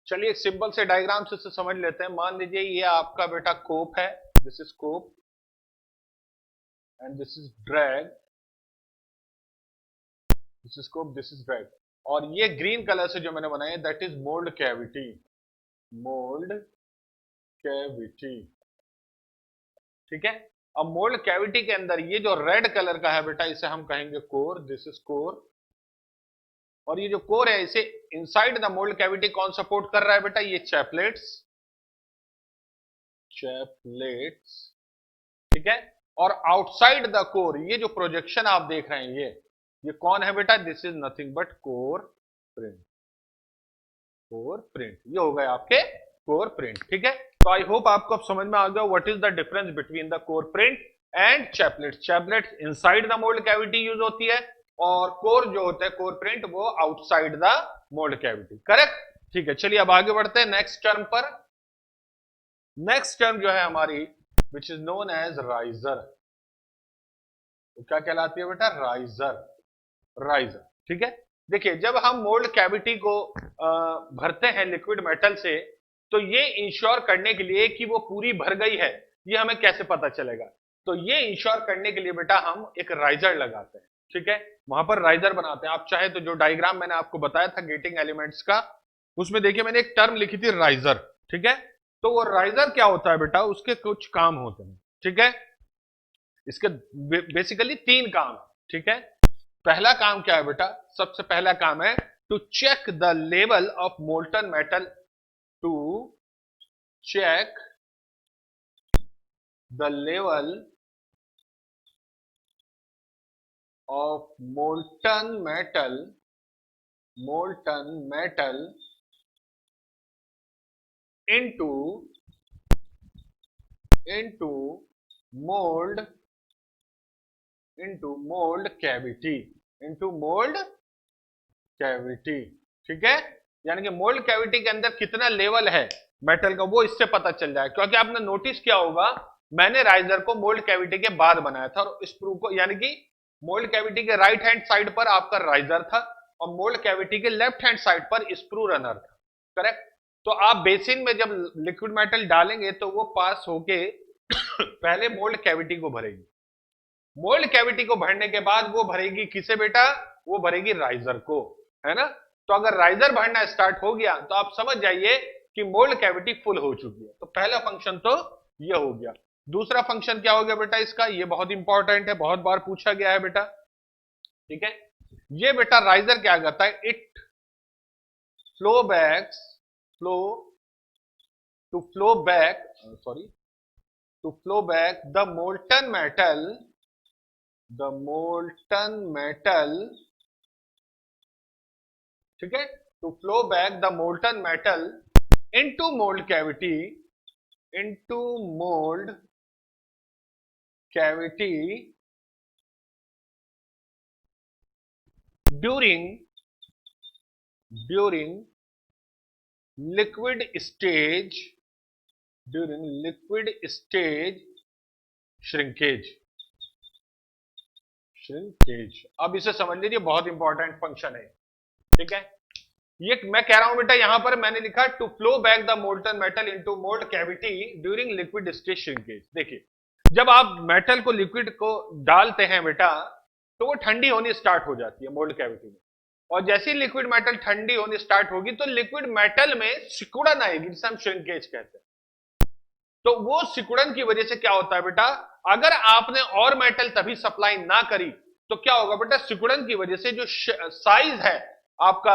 चलिए एक सिंपल से डायग्राम से समझ लेते हैं। मान लीजिए ये आपका बेटा कोप है, this is cope and this is drag, this is scope, this is drag, और ये ग्रीन कलर से जो मैंने बनाया that is mould cavity. Mould cavity, ठीक है। अब मोल्ड कैविटी के अंदर ये जो रेड कलर का है बेटा, इसे हम कहेंगे कोर, दिस इज कोर। और ये जो कोर है इसे इनसाइड द मोल्ड कैविटी कौन सपोर्ट कर रहा है बेटा? ये चैपलेट्स, ठीक है। और आउटसाइड द कोर ये जो प्रोजेक्शन आप देख रहे हैं ये कौन है बेटा? This is nothing but core print. ये हो गए आपके कोर प्रिंट, ठीक है। तो आई होप आपको अब समझ में आ गया what is the difference between the core print and chaplets. Chaplets inside the mould cavity use होती है और कोर जो होता है कोर प्रिंट वो outside the mould cavity, correct. ठीक है, चलिए अब आगे बढ़ते हैं नेक्स्ट टर्म पर। नेक्स्ट टर्म जो है हमारी which is known as riser. तो क्या कहलाती है बेटा? राइजर, ठीक है। देखिए जब हम मोल्ड कैविटी को भरते हैं लिक्विड मेटल से, तो ये इंश्योर करने के लिए कि वो पूरी भर गई है, ये हमें कैसे पता चलेगा? तो ये इंश्योर करने के लिए बेटा हम एक राइजर लगाते हैं, ठीक है। वहां पर राइजर बनाते हैं। आप चाहे तो जो डायग्राम मैंने आपको बताया था गेटिंग एलिमेंट्स का, उसमें देखिए मैंने एक टर्म लिखी थी राइजर, ठीक है। तो वो राइजर क्या होता है बेटा? उसके कुछ काम होते हैं, ठीक है। इसके बेसिकली 3 काम, ठीक है। पहला काम क्या है बेटा? सबसे पहला काम है to check the level of molten metal, to check the level of molten metal into mold cavity, ठीक है। यानी कि मोल्ड कैविटी के अंदर कितना लेवल है मेटल का वो इससे पता चल जाए। क्योंकि आपने नोटिस किया होगा मैंने राइजर को मोल्ड कैविटी के बाद बनाया था और स्क्रू को, यानी कि मोल्ड कैविटी के राइट हैंड साइड पर आपका राइजर था और मोल्ड कैविटी के लेफ्ट हैंड साइड पर स्क्रू रनर था, करेक्ट। तो आप बेसिन में जब लिक्विड मेटल डालेंगे तो वो पास होके पहले मोल्ड कैविटी को भरेगी, मोल्ड कैविटी को भरने के बाद वो भरेगी किसे बेटा, वो भरेगी राइजर को, है ना। तो अगर राइजर भरना स्टार्ट हो गया तो आप समझ जाइए कि मोल्ड कैविटी फुल हो चुकी है। तो पहला फंक्शन तो ये हो गया। दूसरा फंक्शन क्या हो गया बेटा इसका, ये बहुत इंपॉर्टेंट है, बहुत बार पूछा गया है बेटा, ठीक है। ये बेटा राइजर क्या करता है, it flow back, flow to flow back, sorry, to flow back the molten metal, the molten metal, ठीक है, to flow back the molten metal into mold cavity, into mold cavity during liquid stage, during liquid stage shrinkage, shrinkage. अब इसे समझ लीजिए, बहुत important function है, ठीक है। ये मैं कह रहा हूं बेटा, यहां पर मैंने लिखा to flow back the molten metal into mould cavity during liquid stage shrinkage. देखिए, जब आप मेटल को लिक्विड को डालते हैं बेटा तो वो ठंडी होनी स्टार्ट हो जाती है मोल्ड कैविटी में, और जैसे ही लिक्विड मेटल ठंडी होनी स्टार्ट होगी तो लिक्विड मेटल में सिकुड़न आएगी, जिसे हम श्रिंकेज कहते हैं। तो वो सिकुड़न की वजह से क्या होता है बेटा, अगर आपने और मेटल तभी सप्लाई ना करी तो क्या होगा बेटा, सिकुड़न की वजह से जो साइज है आपका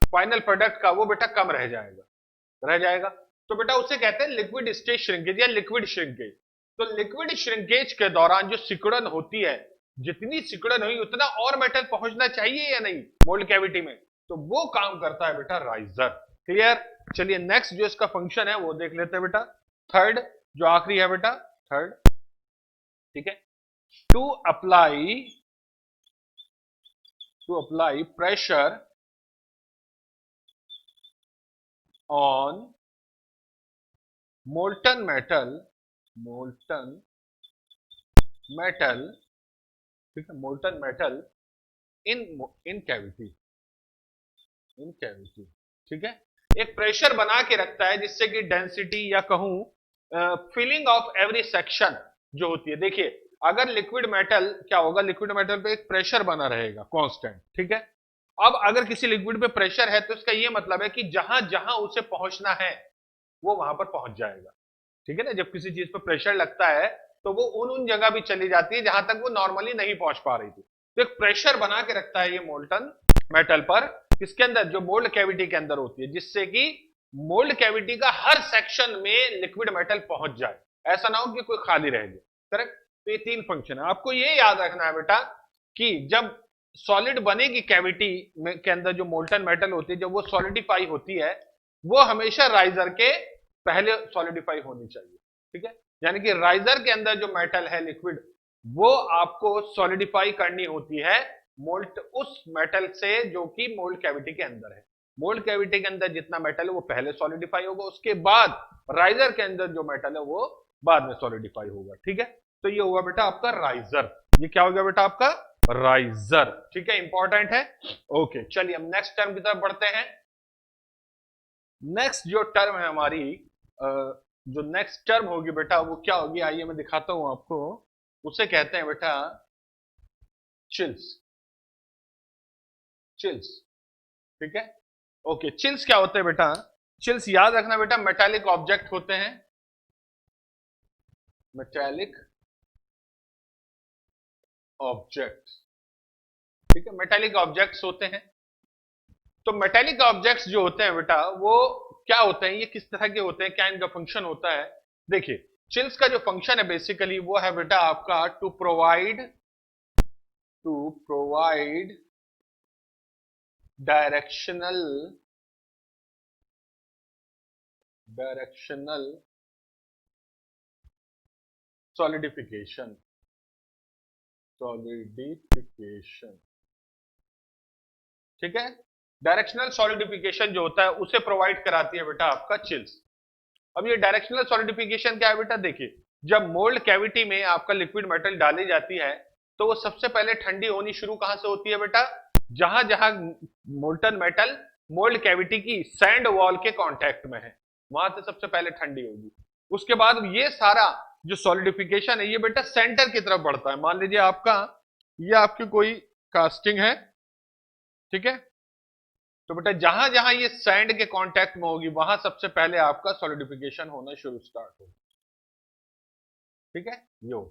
फाइनल प्रोडक्ट का वो बेटा कम रह जाएगा। तो बेटा उसे कहते हैं लिक्विड स्टेज श्रिंकेज या लिक्विड श्रिंकेज। तो लिक्विड श्रिंकेज के दौरान जो सिकुड़न होती है, जितनी सिकुड़न हुई उतना और मेटल पहुंचना चाहिए या नहीं मोल्ड कैविटी में, तो वो काम करता है बेटा राइजर। क्लियर। चलिए नेक्स्ट जो इसका फंक्शन है वो देख लेते हैं बेटा, थर्ड जो आखिरी है बेटा, थर्ड, ठीक है। To apply pressure on molten metal, ठीक है, मोल्टन मेटल इन कैविटी, ठीक है। एक प्रेशर बना के रखता है जिससे कि डेंसिटी या कहूं फिलिंग ऑफ एवरी सेक्शन जो होती है। देखिए अगर लिक्विड मेटल क्या होगा, लिक्विड मेटल पे एक प्रेशर बना रहेगा कांस्टेंट, ठीक है। अब अगर किसी लिक्विड पे प्रेशर है तो इसका ये मतलब है कि जहां जहां उसे पहुंचना है वो वहां पर पहुंच जाएगा, ठीक है ना। जब किसी चीज पर प्रेशर लगता है तो वो उन जगह भी चली जाती है जहां तक वो नॉर्मली नहीं पहुंच पा रही थी। तो एक प्रेशर बना के रखता है ये मोल्टन मेटल पर, किसके अंदर, जो मोल्ड कैविटी के अंदर होती है, जिससे कि मोल्ड कैविटी का हर सेक्शन में लिक्विड मेटल पहुंच जाए, ऐसा ना हो कि कोई खाली रह जाए, करेक्ट। तो ये तीन फंक्शन है, आपको ये याद रखना है बेटा कि जब सॉलिड बनेगी कैविटी में के अंदर जो मोल्टन मेटल होती है, जब वो सॉलिडिफाई होती है वो हमेशा राइजर के पहले सॉलिडिफाई होनी चाहिए, ठीक है। यानी कि राइजर के अंदर जो मेटल है लिक्विड, वो आपको सॉलिडिफाई करनी होती है मोल्ट उस मेटल से जो कि मोल्ड कैविटी के अंदर है। मोल्ड कैविटी के अंदर जितना मेटल है वो पहले सॉलिडिफाई होगा, उसके बाद राइजर के अंदर जो मेटल है वो बाद में सॉलिडिफाई होगा, ठीक है। तो ये हुआ बेटा आपका राइजर, ये क्या हो गया बेटा आपका राइजर, ठीक है, इंपॉर्टेंट है। ओके चलिए हम नेक्स्ट टर्म की तरफ बढ़ते हैं। नेक्स्ट जो टर्म है हमारी, जो नेक्स्ट टर्म होगी बेटा वो क्या होगी, आइए मैं दिखाता हूं आपको। उसे कहते हैं बेटा चिल्स, ठीक है। ओके चिल्स क्या होते हैं बेटा, चिल्स याद रखना बेटा मेटालिक ऑब्जेक्ट होते हैं, मेटालिक ऑब्जेक्ट, ठीक है, मेटालिक ऑब्जेक्ट्स होते हैं। तो मेटालिक ऑब्जेक्ट्स जो होते हैं बेटा वो क्या होते हैं, ये किस तरह के होते हैं, क्या इनका फंक्शन होता है। देखिए चिल्स का जो फंक्शन है बेसिकली वो है बेटा आपका टू प्रोवाइड डायरेक्शनल सॉलिडिफिकेशन, ठीक है। डायरेक्शनल सॉलिडिफिकेशन जो होता है उसे प्रोवाइड कराती है बेटा आपका चिल्स। अब ये डायरेक्शनल सॉलिडिफिकेशन क्या है बेटा, देखिए जब मोल्ड कैविटी में आपका लिक्विड मेटल डाली जाती है तो वो सबसे पहले ठंडी होनी शुरू कहां से होती है बेटा? जहां जहां मोल्टन मेटल मोल्ड कैविटी की सैंड वॉल के कांटेक्ट में है, वहां से सबसे पहले ठंडी होगी। उसके बाद ये सारा जो सॉलिडिफिकेशन है ये बेटा सेंटर की तरफ बढ़ता है। मान लीजिए आपका ये आपकी कोई कास्टिंग है, ठीक है, तो बेटा जहां जहां ये सैंड के कांटेक्ट में होगी वहां सबसे पहले आपका सॉलिडिफिकेशन होना शुरू स्टार्ट होगा, ठीक है यो।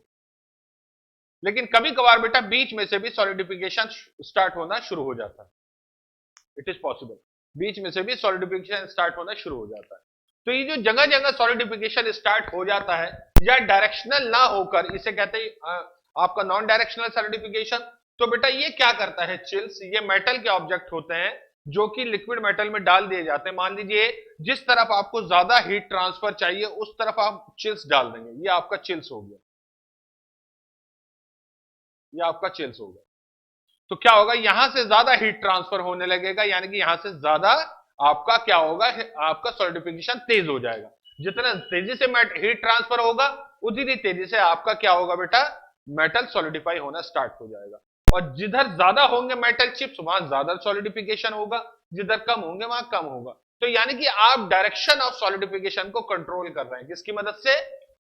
लेकिन कभी कभार बेटा बीच में से भी सॉलिडिफिकेशन स्टार्ट होना शुरू हो जाता है, इट इज पॉसिबल, बीच में से भी सॉलिडिफिकेशन स्टार्ट होना शुरू हो जाता है। तो ये जो जगह जगह सॉलिडिफिकेशन स्टार्ट हो जाता है या डायरेक्शनल ना होकर, इसे कहते हैं आपका नॉन डायरेक्शनल सॉलिडिफिकेशन। तो बेटा ये क्या करता है चिल्स, ये मेटल के ऑब्जेक्ट होते हैं जो कि लिक्विड मेटल में डाल दिए जाते हैं। मान लीजिए जिस तरफ आपको ज्यादा हीट ट्रांसफर चाहिए उस तरफ आप चिल्स डाल देंगे, ये आपका चिल्स हो गया, ये आपका चिल्स हो गया। तो क्या होगा, यहां से ज्यादा हीट ट्रांसफर होने लगेगा, यानी कि यहां से ज्यादा आपका क्या होगा, आपका सॉलिडिफिकेशन तेज हो जाएगा। जितना तेजी से हीट ट्रांसफर होगा उतनी तेजी से आपका क्या होगा बेटा, मेटल सॉलिडिफाई होना स्टार्ट हो जाएगा। और जिधर ज्यादा होंगे मेटल चिप्स वहां ज्यादा सॉलिडिफिकेशन होगा, जिधर कम होंगे वहां कम होगा। तो यानी कि आप डायरेक्शन ऑफ सॉलिडिफिकेशन को कंट्रोल कर रहे हैं किसकी मदद से,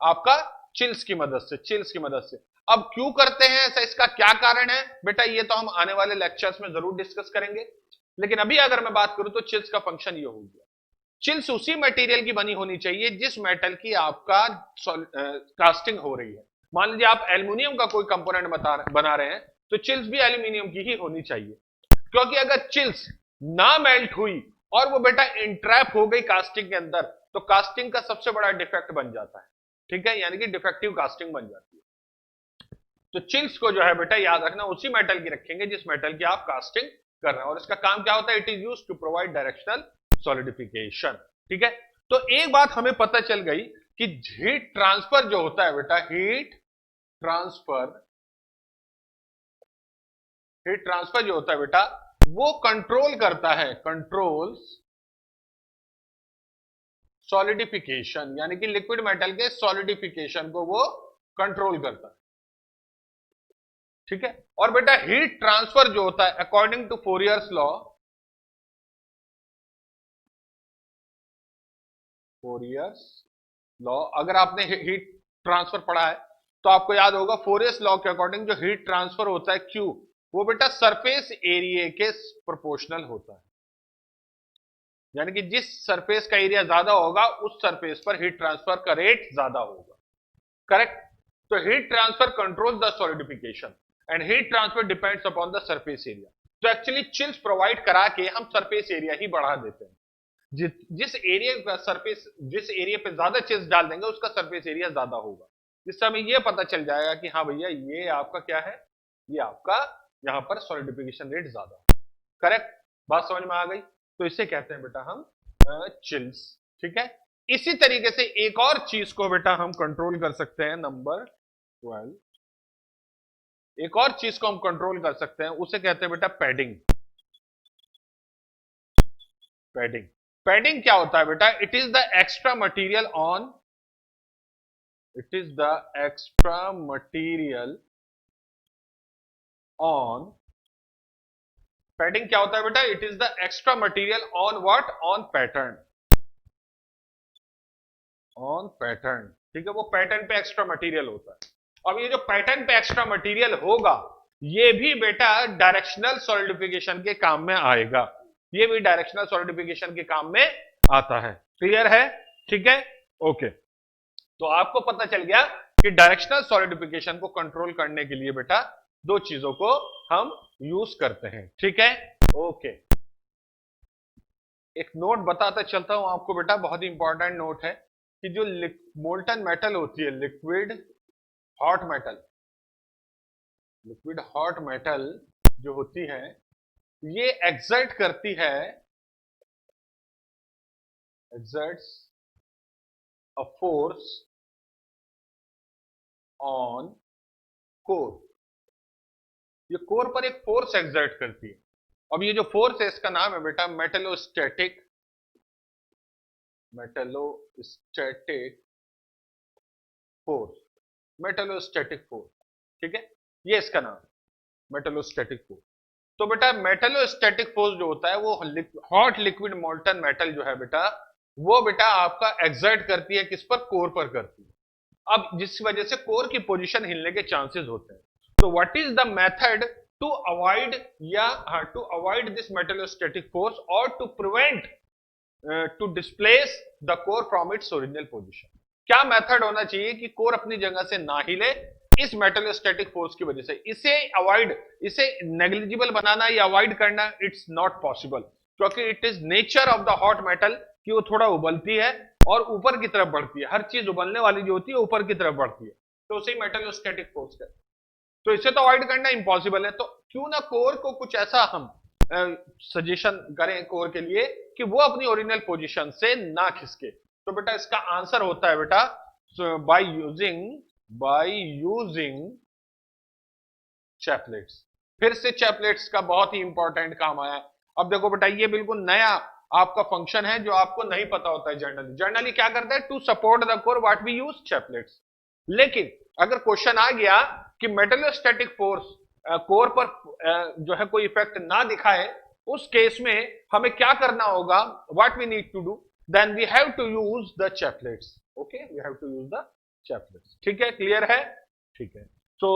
आपका चिल्स की मदद से, चिल्स की मदद से। अब क्यों करते हैं ऐसा, इसका क्या कारण है बेटा, ये तो हम आने वाले लेक्चर्स में जरूर डिस्कस करेंगे। लेकिन अभी अगर मैं बात करूं तो चिल्स का फंक्शन ये हो गया, चिल्स उसी मटेरियल की बनी होनी चाहिए जिस मेटल की आपका कास्टिंग हो रही है। मान लीजिए आप एल्यूमिनियम का कोई कंपोनेंट बना रहे हैं तो चिल्स भी एल्यूमिनियम की ही होनी चाहिए, क्योंकि अगर चिल्स ना मेल्ट हुई और वो बेटा इंट्रैप हो गई कास्टिंग के अंदर तो कास्टिंग का सबसे बड़ा डिफेक्ट बन जाता है, ठीक है, यानी कि डिफेक्टिव कास्टिंग बन जाती है। तो चिल्स को जो है बेटा याद रखना उसी मेटल की रखेंगे जिस मेटल की आप कास्टिंग कर रहे हैं, और इसका काम क्या होता है, it is used to provide directional solidification, ठीक है। तो एक बात हमें पता चल गई कि हीट ट्रांसफर जो होता है बेटा, ट्रांसफर हीट ट्रांसफर जो होता है बेटा वो कंट्रोल करता है, कंट्रोल्स सॉलिडिफिकेशन, यानी कि लिक्विड मेटल के सॉलिडिफिकेशन को वो कंट्रोल करता है, ठीक है। और बेटा हीट ट्रांसफर जो होता है अकॉर्डिंग टू फोरियर्स लॉ, फोरियर्स लॉ, अगर आपने हीट ट्रांसफर पढ़ा है तो आपको याद होगा फोरियर्स लॉ के अकॉर्डिंग जो हीट ट्रांसफर होता है क्यू, वो बेटा सरफेस एरिया के प्रोपोर्शनल होता है, यानी कि जिस सरफेस का एरिया ज्यादा होगा उस सरफेस पर हीट ट्रांसफर का रेट ज्यादा होगा, करेक्ट। तो heat transfer control the solidification and heat transfer depends upon the surface area. तो एक्चुअली चिल्स प्रोवाइड करा के हम सरफेस एरिया ही बढ़ा देते हैं, जिस एरिया का सरफेस, जिस एरिया पे ज्यादा चिल्स डाल देंगे उसका सरफेस एरिया ज्यादा होगा, जिससे हमें यह पता चल जाएगा कि हाँ भैया ये आपका क्या है, ये आपका यहां पर सॉलिडिफिकेशन रेट ज्यादा, करेक्ट, बात समझ में आ गई। तो इसे कहते हैं बेटा हम चिल्स, ठीक है। इसी तरीके से एक और चीज को बेटा हम कंट्रोल कर सकते हैं, नंबर 12, एक और चीज को हम कंट्रोल कर सकते हैं उसे कहते हैं बेटा पैडिंग। पैडिंग, पैडिंग क्या होता है बेटा, it is the extra material on, it is the extra material on, padding क्या होता है बेटा, it is the extra material on what, on pattern, on pattern, ठीक है, वो पैटर्न पे एक्स्ट्रा मटेरियल होता है। अब ये जो पैटर्न पे एक्स्ट्रा मटेरियल होगा ये भी बेटा डायरेक्शनल सॉलिडिफिकेशन के काम में आएगा, ये भी डायरेक्शनल सॉलिडिफिकेशन के काम में आता है, क्लियर है, ठीक है, ओके। तो आपको पता चल गया कि डायरेक्शनल सॉलिडिफिकेशन को कंट्रोल करने के लिए बेटा दो चीजों को हम यूज करते हैं, ठीक है, ओके। एक नोट बताता चलता हूं आपको बेटा, बहुत ही इंपॉर्टेंट नोट है कि जो मोल्टन मेटल होती है, liquid hot metal, liquid hot metal जो होती है ये एक्सर्ट करती है, exerts a force on core, ये कोर पर एक फोर्स एक्सर्ट करती है। अब ये जो फोर्स है इसका नाम है बेटा मेटलोस्टैटिक, मेटलोस्टैटिक फोर्स, मेटलोस्टैटिक फोर्स, ठीक है, ये इसका नाम मेटलोस्टैटिक फोर्स। तो बेटा मेटलोस्टैटिक फोर्स जो होता है वो हॉट लिक्विड मोल्टन मेटल जो है बेटा, वो बेटा आपका एक्सर्ट करती है किस पर, कोर पर करती है। अब जिस वजह से कोर की पोजीशन हिलने के चांसेस होते हैं। तो what is the method to avoid या to avoid this metallostatic force और to prevent to displace the core from its original position? क्या मेथड होना चाहिए कि कोर अपनी जगह से ना हिले इस मेटलोस्टैटिक फोर्स की वजह से? इसे अवॉइड, इसे नेग्लिजिबल बनाना या अवॉइड करना इट्स नॉट पॉसिबल, क्योंकि it is nature of the hot metal कि वो थोड़ा उबलती है और ऊपर की तरफ बढ़ती है। हर चीज उबलने वाली जो होती है ऊपर की तरफ बढ़ती है, तो उसे मेटलोस्टैटिक फोर्स कहते हैं। तो इसे तो अवॉइड करना इंपॉसिबल है, तो क्यों ना कोर को कुछ ऐसा हम सजेशन करें कोर के लिए कि वो अपनी ओरिजिनल पोजीशन से ना खिसके। तो बेटा इसका आंसर होता है बेटा बाय यूजिंग चैपलेट्स। फिर से चैपलेट्स का बहुत ही इंपॉर्टेंट काम आया है। अब देखो बेटा ये बिल्कुल नया आपका फंक्शन है जो आपको नहीं पता होता है जनरली। जनरली क्या करता है, to support the core what we use chaplets. लेकिन अगर क्वेश्चन आ गया कि मेटलोस्टैटिक फोर्स कोर पर जो है कोई इफेक्ट ना दिखाए, उस केस में हमें क्या करना होगा, what we need to do, then we have to use the chaplets. Okay, we have to use the chaplets. ठीक है, क्लियर है? ठीक है। तो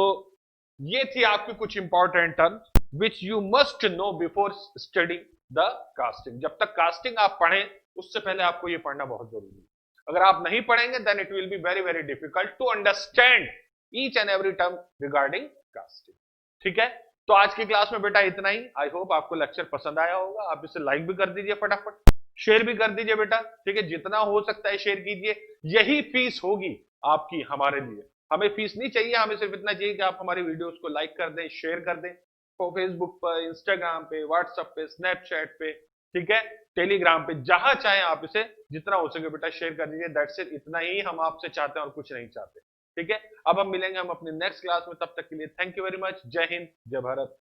ये थी आपकी कुछ important terms which you must know before studying the casting. जब तक कास्टिंग आप पढ़ें उससे पहले आपको ये पढ़ना बहुत जरूरी है। अगर आप नहीं पढ़ेंगे then it will be very very difficult to understand each and every term regarding casting. ठीक है, तो आज की क्लास में बेटा इतना ही। आई होप आपको लेक्चर पसंद आया होगा। आप इसे लाइक भी कर दीजिए, फटाफट शेयर भी कर दीजिए बेटा। ठीक है, जितना हो सकता है शेयर कीजिए। यही फीस होगी आपकी हमारे लिए। हमें फीस नहीं चाहिए, हमें सिर्फ इतना चाहिए कि आप हमारी वीडियोस को लाइक कर दें, शेयर कर दें, तो फेसबुक पर, इंस्टाग्राम पे, व्हाट्सएप पे, स्नैपचैट पे, ठीक है, टेलीग्राम पे, जहां चाहे आप इसे जितना हो सके बेटा शेयर कर दीजिए। दैट्स इट, इतना ही हम आपसे चाहते हैं और कुछ नहीं चाहते। ठीक है, अब हम मिलेंगे हम अपने नेक्स्ट क्लास में। तब तक के लिए थैंक यू वेरी मच। जय हिंद, जय भारत।